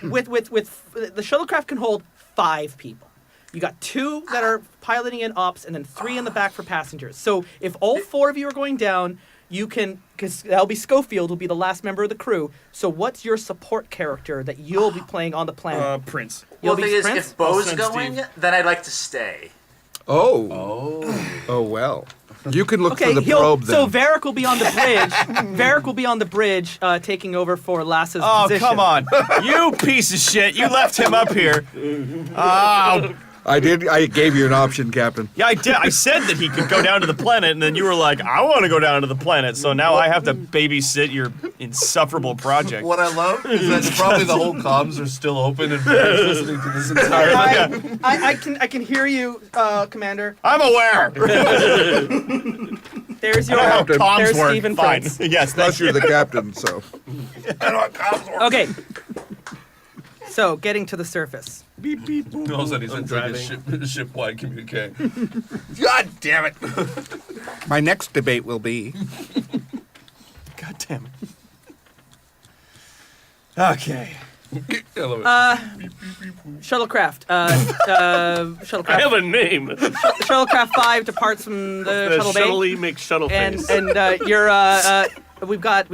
with the shuttlecraft can hold 5 people. You got 2 that are piloting in ops, and then 3 in the back for passengers. So if all 4 of you are going down, you can, because that'll be Schofield will be the last member of the crew. So what's your support character that you'll be playing on the planet? Prince. You'll Well, the be thing is, Prince? if Bo's send going, Steve. then I'd like to stay. Oh well. You can look Okay, for the probe then. so Varric will be on the bridge. Varric will be on the bridge, taking over for Lass's Oh, position. come on. You piece of shit. You left him up here. Oh, I gave you an option, Captain. yeah, I did. I said that he could go down to the planet, and then you were like, I want to go down to the planet, so now I have to babysit your insufferable project. What I love is that probably the whole comms are still open and Barry's listening to this entire thing. I can hear you, Commander. I'm aware. There's your I know how Captain. comms There's work. Stephen Fine. Prince. Yes, Plus thank you. you're the captain, so. I know how comms work. Okay. So, getting to the surface. Beep, beep, boop, All of a boop. sudden he I'm sends like driving. a ship-wide communique. God damn it! My next debate will be. God damn it. Okay. I love it. Shuttlecraft. Shuttlecraft. I have a name. Shuttlecraft 5 departs from the The shuttle bay. Shuttle-y McShuttle face. And you're we've got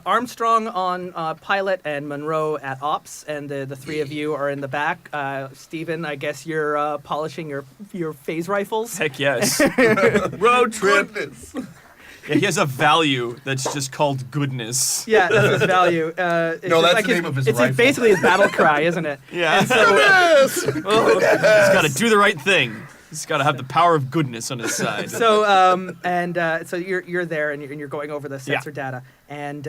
Armstrong on pilot and Monroe at ops, and the 3 of you are in the back. Stephen, I guess you're polishing your phase rifles. Heck yes. Road trip. Goodness. Yeah, he has a value that's just called goodness. Yeah, that's his value. It's No, just that's like the name of his It's rifle. basically his battle cry, isn't it? Yeah. Yes! He's got to do the right thing. He's got to have the power of goodness on his side. So so you're there and you're going over the sensor data, and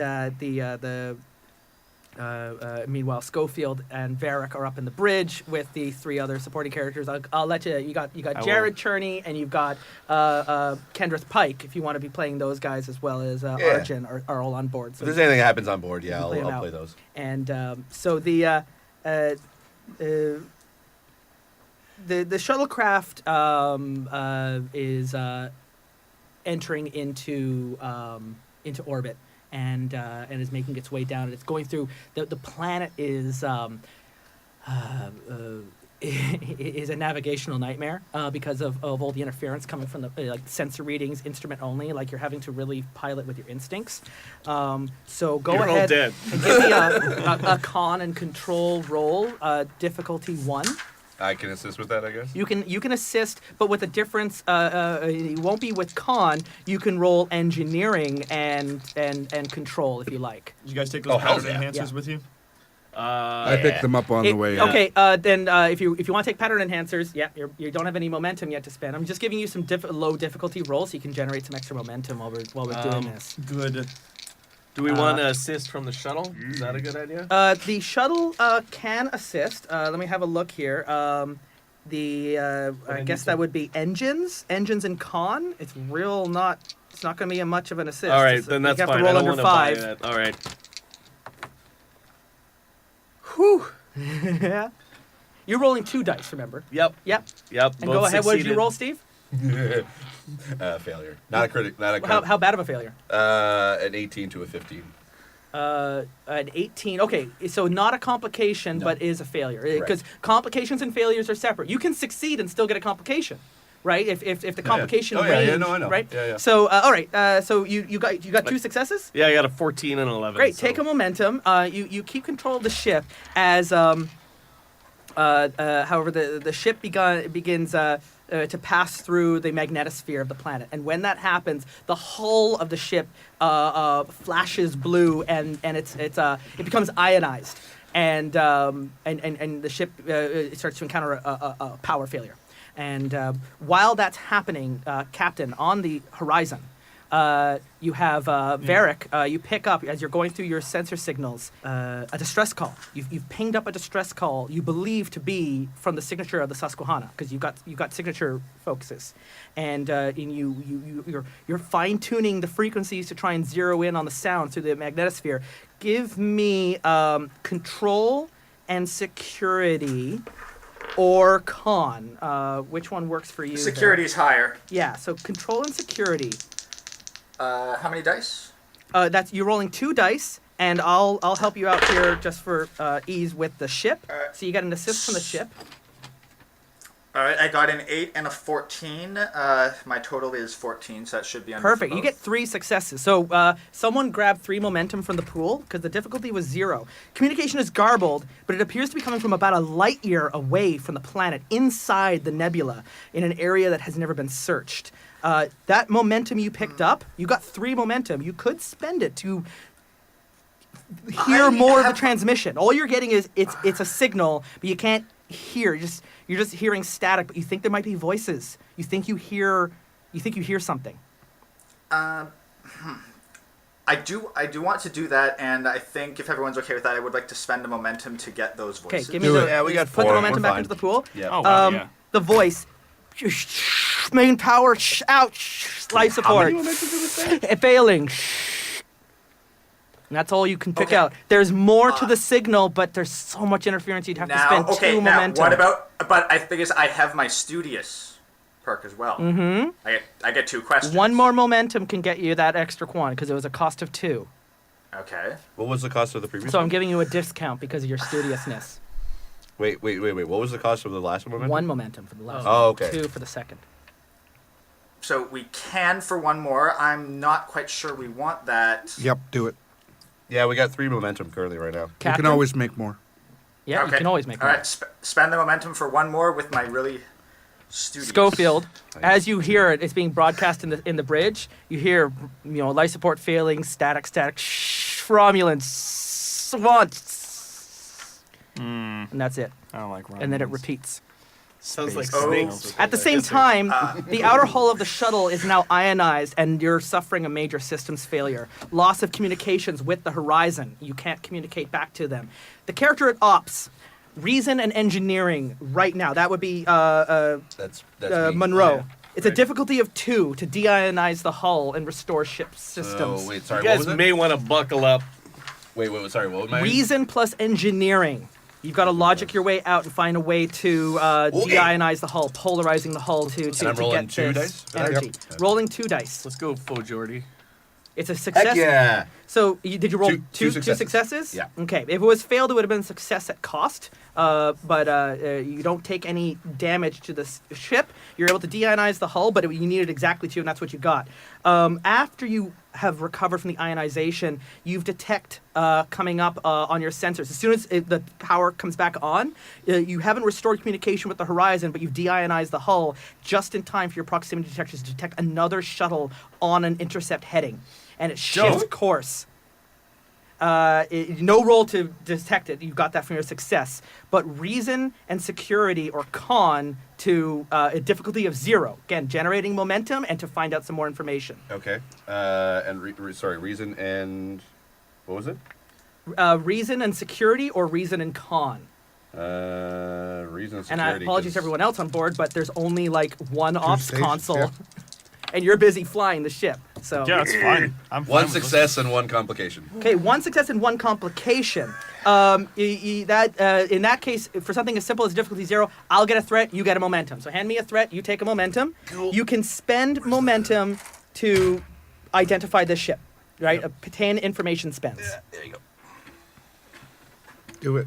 meanwhile Schofield and Varric are up in the bridge with the 3 other supporting characters. I'll let you. You got Jared Cherney and you've got Kendrith Pike. If you want to be playing those guys as well as Arjun are all on board. So If there's anything that happens on board, yeah, Play 'em I'll out. play those. And so the shuttlecraft is entering into orbit and is making its way down. And it's going through the planet is is a navigational nightmare because of all the interference coming from the like sensor readings, instrument only. Like you're having to really pilot with your instincts. So go You're all ahead dead. and give me a con and control roll, difficulty 1. I can assist with that, I guess. You can assist, but with a difference. It won't be with con. You can roll engineering and control if you like. Did you guys take those hell pattern yeah. enhancers with you? I picked them up on the way. Okay, then if you want to take pattern enhancers, yeah, you don't have any momentum yet to spend. I'm just giving you some low difficulty rolls so you can generate some extra momentum while we're doing this. Good. Do we want to assist from the shuttle? Is that a good idea? The shuttle can assist. Let me have a look here. I guess that would be engines and con. It's not going to be much of an assist. All right, then that's you have fine. to roll I don't under wanna buy 5. that. All right. Whew. Yeah. You're rolling 2 dice, remember? Yep. Yep. Yep. And both go ahead. What did you succeeded. roll, Steve? Failure. Not a critic. Not a How bad of a failure? an 18 to a 15. An 18. Okay, so not a complication, but is a failure. Because complications and failures are separate. You can succeed and still get a complication, right? If the complication Oh, yeah, range, yeah, no, I know. right? Yeah, yeah. So all right. So you got 2 successes. Yeah, I got a 14 and an 11. Great. so- Take a momentum. You keep control of the ship as however the ship begins to pass through the magnetosphere of the planet, and when that happens, the hull of the ship flashes blue, and it becomes ionized, and the ship starts to encounter a power failure. And while that's happening, Captain, on the horizon, you have Varric. You pick up as you're going through your sensor signals a distress call. You've pinged up a distress call you believe to be from the signature of the Susquehanna because you've got signature focuses, and you're fine tuning the frequencies to try and zero in on the sound through the magnetosphere. Give me control and security. or con. Which one works for you? there? Security's higher. Yeah, so control and security. How many dice? That's you're rolling 2 dice, and I'll help you out here just for ease with the ship. Alright. So you get an assist from the ship. All right, I got an 8 and a 14. My total is 14, so that should be under. Perfect. You get 3 successes. So someone grabbed 3 momentum from the pool because the difficulty was 0. Communication is garbled, but it appears to be coming from about a light year away from the planet, inside the nebula, in an area that has never been searched. That momentum you picked up, you got 3 momentum. You could spend it to hear more of the transmission. All you're getting is it's a signal, but you can't hear. You're just hearing static, but you think there might be voices. You think you hear something. I do want to do that, and I think if everyone's okay with that, I would like to spend the momentum to get those voices. Okay, give me the. Yeah, we got put 4. the momentum We're back fine. into the pool. Yeah. Oh, wow, yeah. The voice. Main power out. Life support. Failing. And that's all you can pick Okay. out. There's more to the signal, but there's so much interference you'd have to spend 2 momentum. What about? But I think I have my studious perk as well. Mm-hmm. I get 2 questions. 1 more momentum can get you that extra quan because it was a cost of 2. Okay. What was the cost of the previous So I'm one? giving you a discount because of your studiousness. Wait. What was the cost of the last one? 1 momentum for the last Oh, one. okay. 2 for the second. So we can for 1 more. I'm not quite sure we want that. Yep, do it. Yeah, we got 3 momentum currently right now. You Captain? can always make more. Yeah, Okay. you can always make All more. right, spend the momentum for 1 more with my really studious. Schofield, as you hear it, it's being broadcast in the bridge. You hear, life support failing, static, Romulan, swans, and that's it. I don't like And then it Romulans. repeats. Sounds like Oh. snakes. At the same time, the outer hull of the shuttle is now ionized, and you're suffering a major systems failure. Loss of communications with the horizon. You can't communicate back to them. The character at Ops, Reason and Engineering, right now, that would be That's me. Monroe. Yeah. It's a difficulty of 2 to deionize the hull and restore ship systems. Oh, wait, sorry. You What guys was it? may want to buckle up. Wait, sorry. What was my Reason plus engineering. You've got to logic your way out and find a way to deionize the hull, polarizing the hull to I'm rolling get 2 this dice for that? energy. Yep. Rolling 2 dice. Let's go, Faux Jordy. It's a success. Heck yeah! So did you roll Two two successes. successes? Yeah. Okay. If it was failed, it would have been a success at cost. But you don't take any damage to the ship. You're able to deionize the hull, but you needed exactly 2, and that's what you got. After you have recovered from the ionization, you've detect coming up on your sensors. As soon as the power comes back on, you haven't restored communication with the horizon, but you've deionized the hull just in time for your proximity detectors to detect another shuttle on an intercept heading. And it shifts course. No roll to detect it. You've got that from your success. But reason and security or con to a difficulty of 0. Again, generating momentum and to find out some more information. Okay. And reason and what was it? Reason and security or reason and con. Reason and security. And apologies to everyone else on board, but there's only like 1 ops stations, console. yeah. And you're busy flying the ship. So Yeah, it's fine. I'm fine 1 with success and 1 complication. Okay, 1 success and 1 complication. In that case, for something as simple as difficulty 0, I'll get a threat, you get a momentum. So hand me a threat, you take a momentum. You can spend momentum to identify this ship, right? Obtain information spends. There you go. Do it.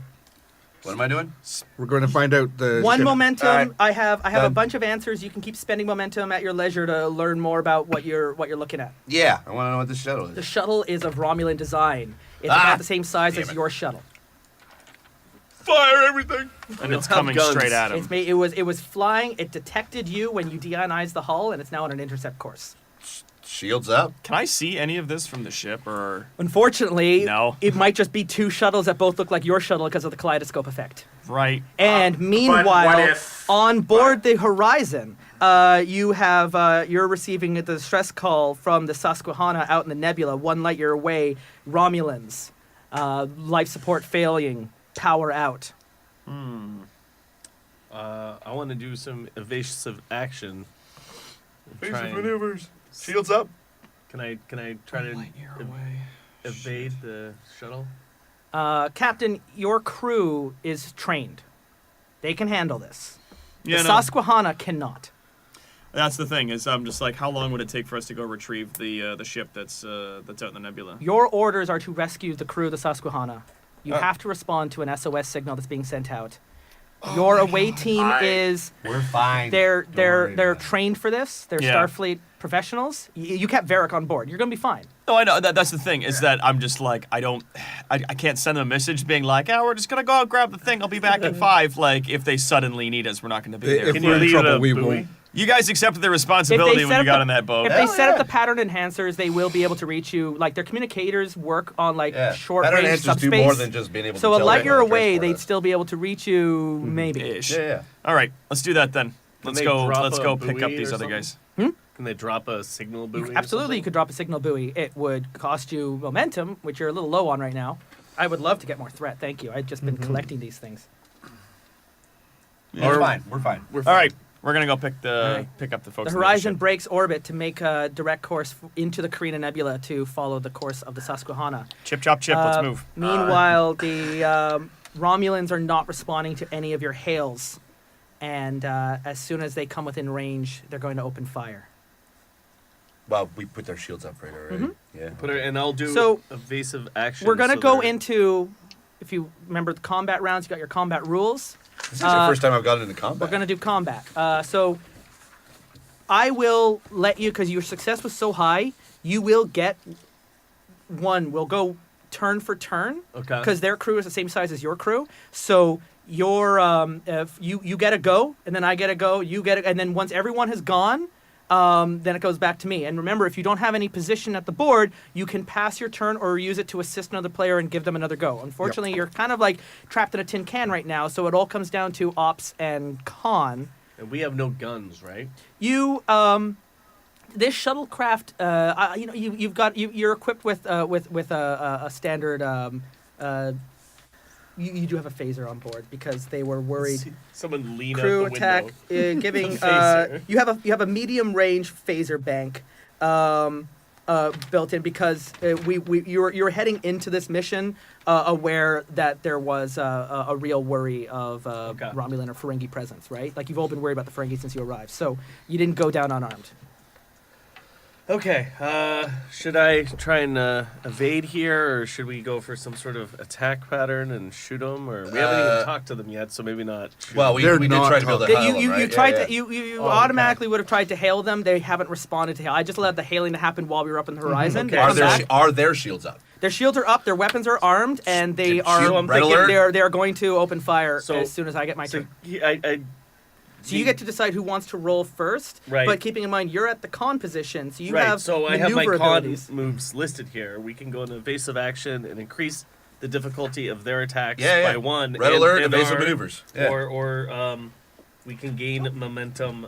What am I doing? We're going to find out the 1 ship. momentum. All right. I have a Done. bunch of answers. You can keep spending momentum at your leisure to learn more about what you're looking at. Yeah, I want to know what this shuttle The is. shuttle is of Romulan design. It's Ah, about the same size damn as it. your shuttle. Fire everything! And it's have coming guns. straight at him. It's made, it was flying. It detected you when you deionized the hull, and it's now on an intercept course. Shields up. Can I see any of this from the ship, or Unfortunately, No. it might just be 2 shuttles that both look like your shuttle because of the kaleidoscope effect. right? And meanwhile, what if- on board the Horizon, you're receiving the distress call from the Susquehanna out in the nebula, 1 light year away. Romulans, life support failing, power out. I want to do some evasive action. Basic Try and- maneuvers. Shields up. Can I try to evade the shuttle? Captain, your crew is trained. They can handle this. Yeah, the no. Susquehanna cannot. That's the thing. Is I'm just like, how long would it take for us to go retrieve the ship that's out in the nebula? Your orders are to rescue the crew of the Susquehanna. You have to respond to an SOS signal that's being sent out. Your away team is We're fine. they're trained for this. They're Yeah. Starfleet professionals. You kept Varric on board. You're gonna be fine. No, I know. That's the thing. Is that I'm just like I can't send them a message being like, oh, we're just gonna go out grab the thing. I'll be back in 5. Like if they suddenly need us, we're not gonna be there. If Can we're you in leave trouble, it a we buoy? won't. You guys accepted the responsibility when you got on that boat. If they set up the pattern enhancers, they will be able to reach you. Like their communicators work on like short Pattern range enhancers subspace. do more than just being able so to a tell light them year how to away, transport they'd us. still be able to reach you. Maybe. Ish. Yeah. All right, let's do that then. Let's they go. drop Let's a go pick up buoy these or other something? guys. Can they drop a signal buoy? or Absolutely, you something? could drop a signal buoy. It would cost you momentum, which you're a little low on right now. I would love to get more threat. Thank you. I've just been collecting these things. We're fine. We're fine. We're All fine. right, we're gonna go pick right. up the folks. The in Horizon ship. breaks orbit to make a direct course into the Carina Nebula to follow the course of the Susquehanna. Chip, chop, chip. Let's Uh, move. Meanwhile, the Romulans are not responding to any of your hails, and as soon as they come within range, they're going to open fire. Well, we put their shields up right already. Yeah. Put her, and I'll do So, evasive action. We're going to so go they're- into, if you remember the combat rounds, you got your combat rules. This is the first time I've gotten into combat. We're going to do combat. So I will let you, because your success was so high, you will get one. We'll go turn for turn. Okay. Because their crew is the same size as your crew. So your if you get a go, and then I get a go, you get a, and then once everyone has gone, then it goes back to me. And remember, if you don't have any position at the board, you can pass your turn or use it to assist another player and give them another go. Unfortunately, you're kind of like trapped in a tin can right now, so it all comes down to Ops and Con. And we have no guns, right? You this shuttlecraft, you're equipped with a standard. You do have a phaser on board because they were worried. Someone lean Crew out the attack, window. giving Phaser. you have a medium range phaser bank built in because you were heading into this mission aware that there was a real worry of Romulan or Ferengi presence, right? Like you've all been worried about the Ferengi since you arrived, so you didn't go down unarmed. Okay. Should I try and evade here, or should we go for some sort of attack pattern and shoot them? Or we haven't even talked to them yet, so maybe not. shoot Well, 'em. we They're did not try to build a That huddle, you right? tried Yeah, to you Oh, automatically would have tried to hail them. They haven't responded to hail. I just allowed the hailing to happen while we were up in the horizon. They Are come their, back. are their shields up? Their shields are up. Their weapons are armed, and they Shoot, are red alert? they're going to open fire So- as soon as I get my So turn. I So you get to decide who wants to roll first. Right. But keeping in mind you're at the con position, so you right. have So I have my maneuver con abilities. moves listed here. We can go into evasive action and increase the difficulty of their attacks Yeah, yeah. by 1. Red and- alert, and evasive our- maneuvers. Yeah. Or we can gain momentum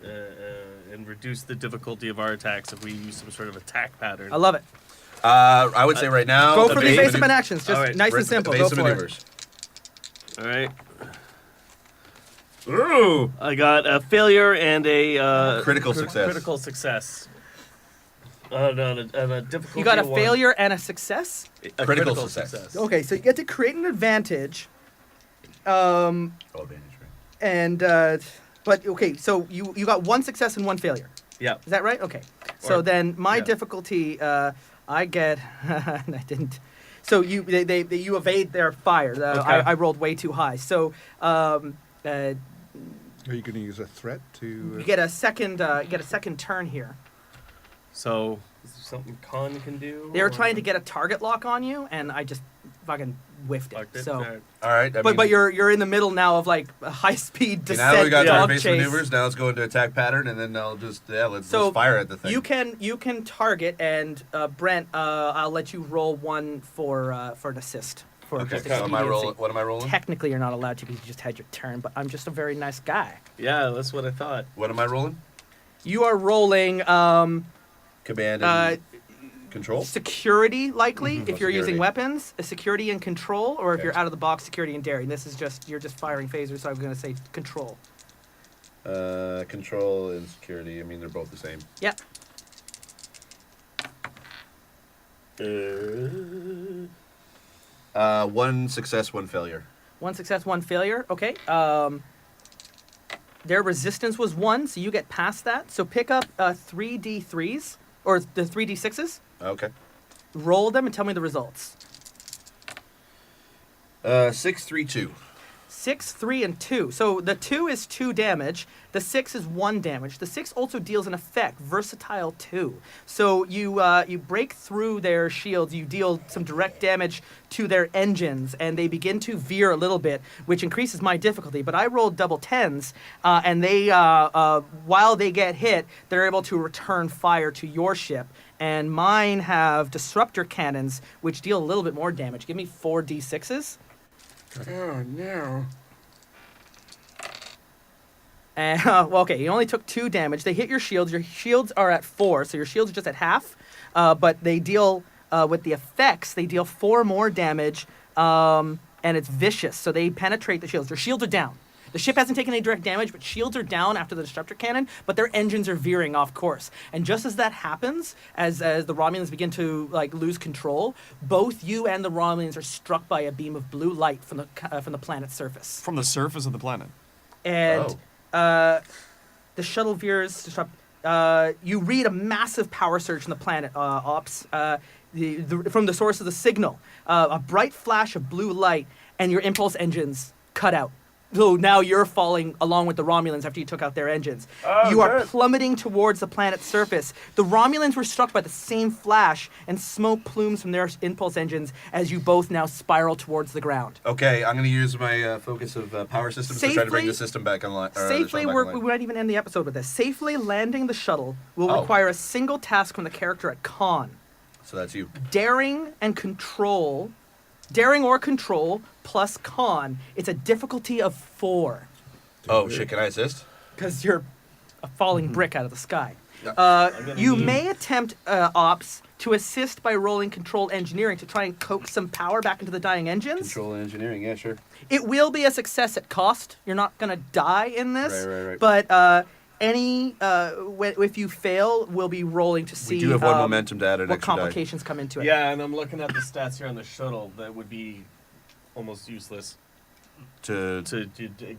and reduce the difficulty of our attacks if we use some sort of attack pattern. I love it. I would say right now. Go for the evasive evasive actions. Just All right. nice and simple. Go Evasive for maneuvers. All right. Ooh. I got a failure and a Critical success. Critical success. No, a difficulty. it. You got a of 1. failure and a success. A Critical success. Okay, so you get to create an advantage. Oh, advantage, right. And but okay, so you got 1 success and 1 failure. Yeah. Is that right? Okay. So Or- then my yeah. difficulty, I get, and I didn't. So you you evade their fire. Okay. I rolled way too high. So Are you going to use a threat to? you get a second turn here. So is there something Con can do? They were or- trying to get a target lock on you, and I just fucking whiffed it. Fucked it? So, Alright. All right. I mean, but you're in the middle now of like a high speed okay, descent now we got our dog base chase. maneuvers. Now let's go into attack pattern, and then I'll just let's So fire at the thing. you can target, and Brent, I'll let you roll 1 for an assist. For Okay. just So am I expediency. rolling? What am I rolling? Technically, you're not allowed to because you just had your turn, but I'm just a very nice guy. Yeah, that's what I thought. What am I rolling? You are rolling Command and control. security, likely, if you're using Security. weapons, security and control, or if Okay. you're out of the box, security and daring. This is just, you're just firing phasers, so I'm going to say control. Control and security. I mean, they're both the same. Yeah. 1 success, 1 failure. 1 success, 1 failure. Okay. Their resistance was 1, so you get past that. So pick up 3d3s, or the 3d6s. Okay. Roll them and tell me the results. 6, 3, 2. 6, 3, and 2. So the 2 is 2 damage. The 6 is 1 damage. The 6 also deals an effect, versatile 2. So you break through their shields. You deal some direct damage to their engines, and they begin to veer a little bit, which increases my difficulty. But I rolled double 10s, and they while they get hit, they're able to return fire to your ship. And mine have disruptor cannons, which deal a little bit more damage. Give me 4d6s. Oh, no. And, well, okay, you only took 2 damage. They hit your shields. Your shields are at 4, so your shields are just at half. But they deal, with the effects, they deal 4 more damage, and it's vicious. So they penetrate the shields. Their shields are down. The ship hasn't taken any direct damage, but shields are down after the disruptor cannon, but their engines are veering off course. And just as that happens, as the Romulans begin to lose control, both you and the Romulans are struck by a beam of blue light from the planet's surface. From the surface of the planet. And the shuttle veers disrupt. You read a massive power surge from the planet, Ops, from the source of the signal. A bright flash of blue light, and your impulse engines cut out. So now you're falling along with the Romulans after you took out their engines. You are plummeting towards the planet's surface. The Romulans were struck by the same flash, and smoke plumes from their impulse engines as you both now spiral towards the ground. Okay, I'm going to use my focus of power systems to try to bring the system back online. Safely, we might even end the episode with this. Safely landing the shuttle will require a single task from the character at Con. So that's you. Daring or control plus Con. It's a difficulty of 4. Oh, shit, can I assist? Because you're a falling brick out of the sky. Yeah. You may attempt, Ops, to assist by rolling control engineering to try and coax some power back into the dying engines. Control engineering, yeah, sure. It will be a success at cost. You're not going to die in this. Right. But if you fail, we'll be rolling to see We do have 1 momentum to add an what extra die. complications come into it. Yeah, and I'm looking at the stats here on the shuttle. That would be almost useless To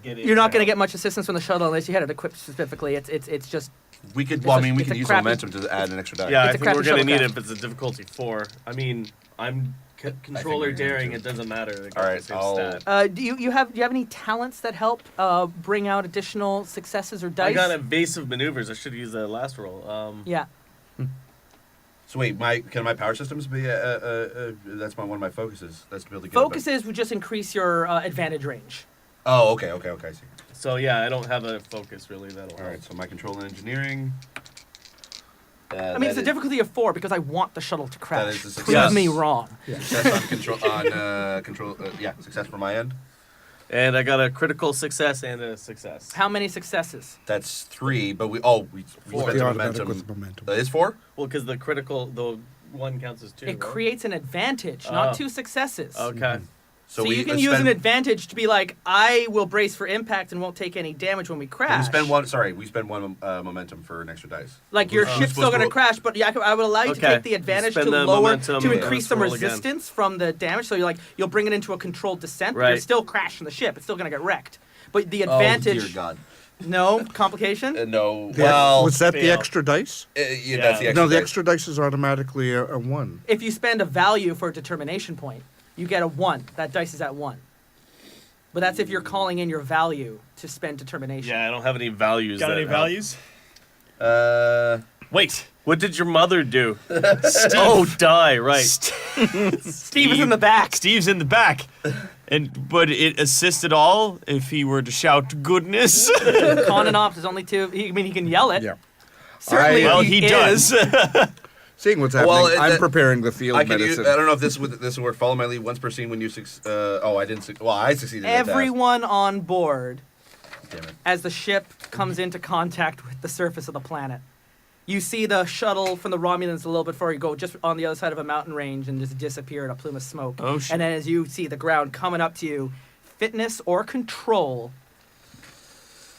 get it. You're not going to get much assistance from the shuttle unless you had it equipped specifically. It's just... we could. It's Well, a- I mean, we it's could a use crappy- momentum to add an extra die. Yeah, I It's a think we're crappy going to need it shuttlecraft. if it's a difficulty 4. I mean, I'm controller you're going daring. to. It doesn't matter. They got All right, the same I'll- stat. do you have any talents that help bring out additional successes or dice? I got evasive maneuvers. I should use that last roll. Yeah. So wait, can my power systems be? That's one of my focuses. That's to be able to get Focuses would just increase your advantage range. Oh, okay. I see. So yeah, I don't have a focus really. That'll All help. right, so my control and engineering. I mean, it's a difficulty of 4 because I want the shuttle to crash. is a success. Prove me wrong. Success on control. Success from my end. And I got a critical success and a success. How many successes? That's 3, but we spent The the automatic momentum. with the momentum. That is 4. Well, because the critical, the 1 counts as 2. It right? creates an advantage, not 2 successes. Okay. So we you can use an advantage to be like, I will brace for impact and won't take any damage when we crash. We spend 1 momentum for an extra dice. Like your Who's ship's still supposed going to to crash, but yeah, I would allow you to Okay. take the advantage to Spend the lower, momentum to and increase let's some roll again. resistance from the damage. So you'll bring it into a controlled descent, but Right. you're still crashing the ship. It's still going to get wrecked. But the Oh advantage, dear God. no complication. No. The- Well, was that the fail. extra dice? yeah, that's the extra. No, the dice. extra dice is automatically a 1. If you spend a value for a determination point, you get a 1. That dice is at 1. But that's if you're calling in your value to spend determination. Yeah, I don't have any values. Got that any help. values? Wait, what did your mother do? Oh, die, right. Steve is in the back. Steve's in the back. But it assisted all if he were to shout goodness. Con and Ops is only 2. He can yell it. Yeah. Certainly, Well, he is. does. Seeing what's happening, Well, I'm preparing the field I can medicine. I don't know if this would work. Follow my lead. Once per scene when you I didn't. Well, I succeeded. in that task. Everyone on board, Damn it. as the ship comes into contact with the surface of the planet. You see the shuttle from the Romulans a little bit before you go just on the other side of a mountain range and just disappear in a plume of smoke. Oh, shit. And then as you see the ground coming up to you, fitness or control.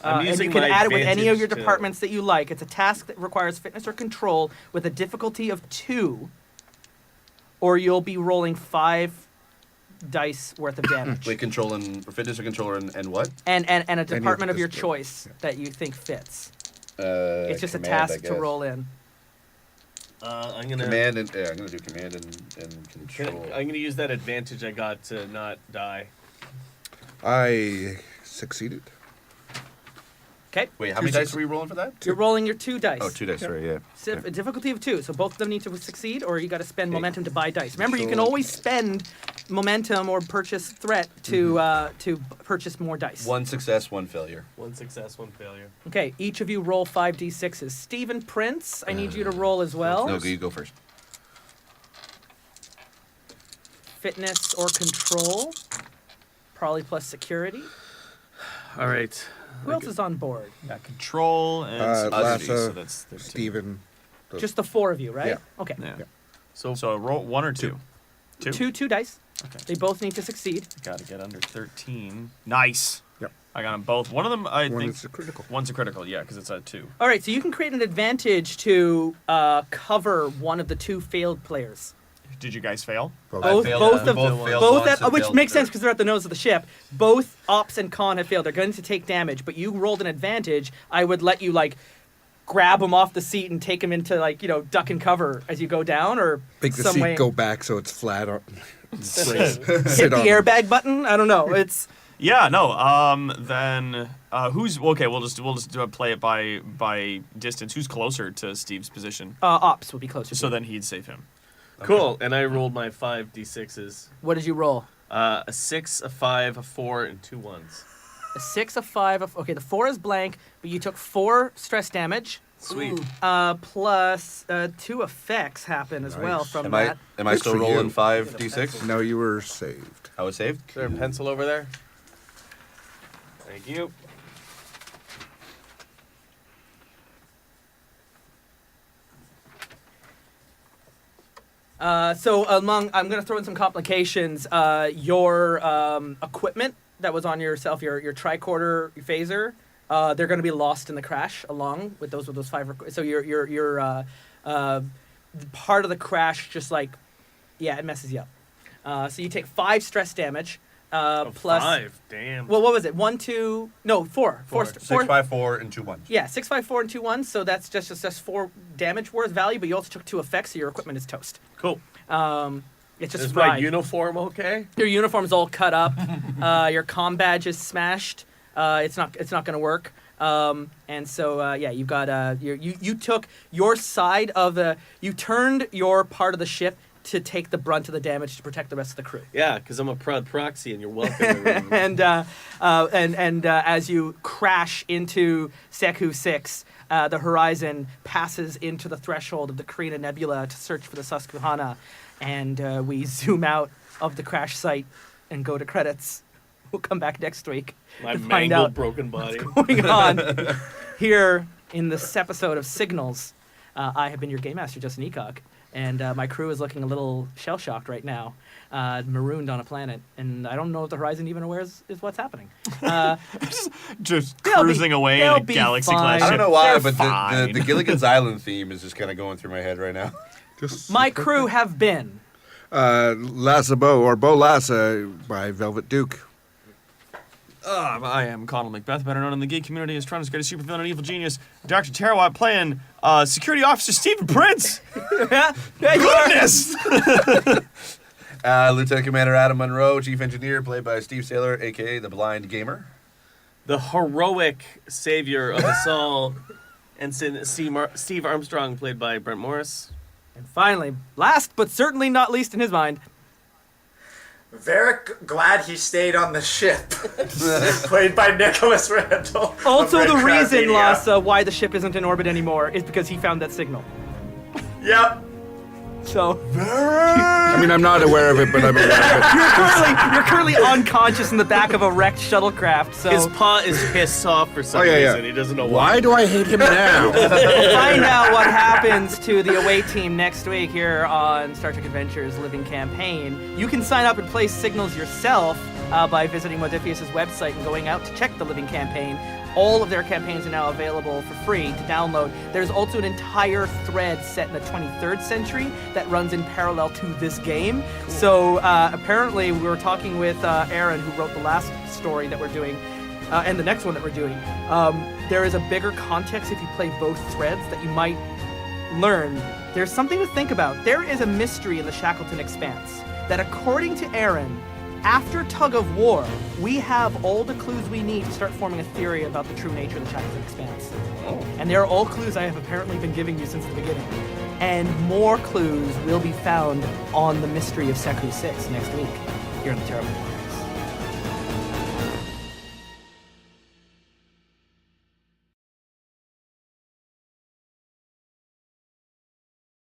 I'm And using you can my add it with any of your advantage to- departments that you like. It's a task that requires fitness or control with a difficulty of 2, or you'll be rolling 5 dice worth of damage. Wait, control and fitness or controller and what? And a department of your this- choice that you think fits. It's just Command, a I task to guess. roll in. I'm gonna Command and I'm gonna do command and control. I'm gonna use that advantage I got to not die. I succeeded. Okay. Wait, how many dice are we rolling for that? You're rolling your 2 dice. Oh, 2 dice. Sorry, yeah. A difficulty of 2, so both of them need to succeed, or you got to spend momentum to buy dice. Remember, you can always spend momentum or purchase threat to purchase more dice. 1 success, 1 failure. 1 success, 1 failure. Okay, each of you roll 5d6s. Stephen Prince, I need you to roll as well. No, you go first. Fitness or control, probably plus security. All right. Who else is on board? Yeah, control and security, so Lassa, that's 13. Stephen. Just the 4 of you, right? Yeah. Okay. Yeah. So So roll 1 or 2? 2? Two dice. Okay. They both need to succeed. Got to get under 13. Nice. Yep. I got them both. One of them, I One think. is a critical. One's a critical, yeah, because it's a 2. All right, so you can create an advantage to cover one of the 2 failed players. Did you guys fail? Both failed, of both both failed once at, and which failed makes third. sense because they're at the nose of the ship. Both Ops and Con have failed. They're going to take damage, but you rolled an advantage. I would let you grab them off the seat and take them into duck and cover as you go down, or Make the some seat way. go back so it's flat. Hit Sit the on airbag button. I don't know. It's Yeah, no. Then who's okay? We'll just play it by distance. Who's closer to Steve's position? Ops would be closer. So to then he'd save him. cool. And I rolled my 5d6s. what did you roll? A 6, a 5, a 4, and 2 1s. A 6, a 5. Okay, the 4 is blank, but you took 4 stress damage. Sweet. Plus 2 effects happen as well from Am that. I Good still for you. rolling 5d6? No, you were saved. I was saved? Is there a pencil over there? Thank you. So I'm going to throw in some complications. Your equipment that was on yourself, your tricorder, your phaser, they're going to be lost in the crash along with those 5. So your part of the crash just it messes you up. So you take 5 stress damage. Plus 5. Damn. Well, what was it? 1, 2, no, 4. 6, 5, 4, and 2 1s. Yeah, 6, 5, 4, and 2 1s. So that's just 4 damage worth value, but you also took 2 effects, so your equipment is toast. Cool. It's just Is my fried. uniform okay? Your uniform's all cut up. Your comm badge is smashed. It's not going to work. And so you've got you took your side of you turned your part of the ship to take the brunt of the damage to protect the rest of the crew. Yeah, because I'm a proud proxy, and you're welcome. And as you crash into Seku 6, the Horizon passes into the threshold of the Carina Nebula to search for the Susquehanna, and we zoom out of the crash site and go to credits. We'll come back next week My to find mangled, out broken body. what's going on here in this episode of Signals. I have been your game master, Justin Ecock. And my crew is looking a little shell-shocked right now, marooned on a planet. And I don't know if the Horizon even aware is what's happening. Just They'll cruising be- away in they'll a be galaxy fine. class I ship. don't know why, They're but fine. the Gilligan's Island theme is just kind of going through my head right now. Just My crew have been Lassa Beau, or Beau Lassa by Velvet Duke. I am Conal MacBeth, better known in the geek community as Toronto's greatest supervillain and evil genius, Dr. Terawat, playing Security Officer Stephen Prince. Goodness! Lieutenant Commander Adam Monroe, Chief Engineer, played by Steve Saylor, a.k.a. the Blind Gamer. The heroic savior of us all, Ensign Steve Armstrong, played by Brent Morris. And finally, last but certainly not least in his mind, Very glad he stayed on the ship. Played by Nicholas Randall. also of the Red Crab reason, Media. Lassa, why the ship isn't in orbit anymore is because he found that signal. Yep. So I mean, I'm not aware of it, but I'm aware of it. you're currently unconscious in the back of a wrecked shuttlecraft. So His paw is pissed off for some reason. He doesn't know why. Why do I hate him now? find out what happens to the away team next week here on Star Trek Adventures Living Campaign. You can sign up and play Signals yourself by visiting Modiphius' website and going out to check the Living Campaign. All of their campaigns are now available for free to download. There's also an entire thread set in the 23rd century that runs in parallel to this game. Cool. So apparently we were talking with Aaron, who wrote the last story that we're doing, and the next one that we're doing. There is a bigger context if you play both threads that you might learn. There's something to think about. There is a mystery in the Shackleton Expanse that, according to Aaron, after Tug of War, we have all the clues we need to start forming a theory about the true nature of the Shackleton Expanse. Oh. And they are all clues I have apparently been giving you since the beginning. And more clues will be found on the mystery of Seku 6 next week here in the Terrible One.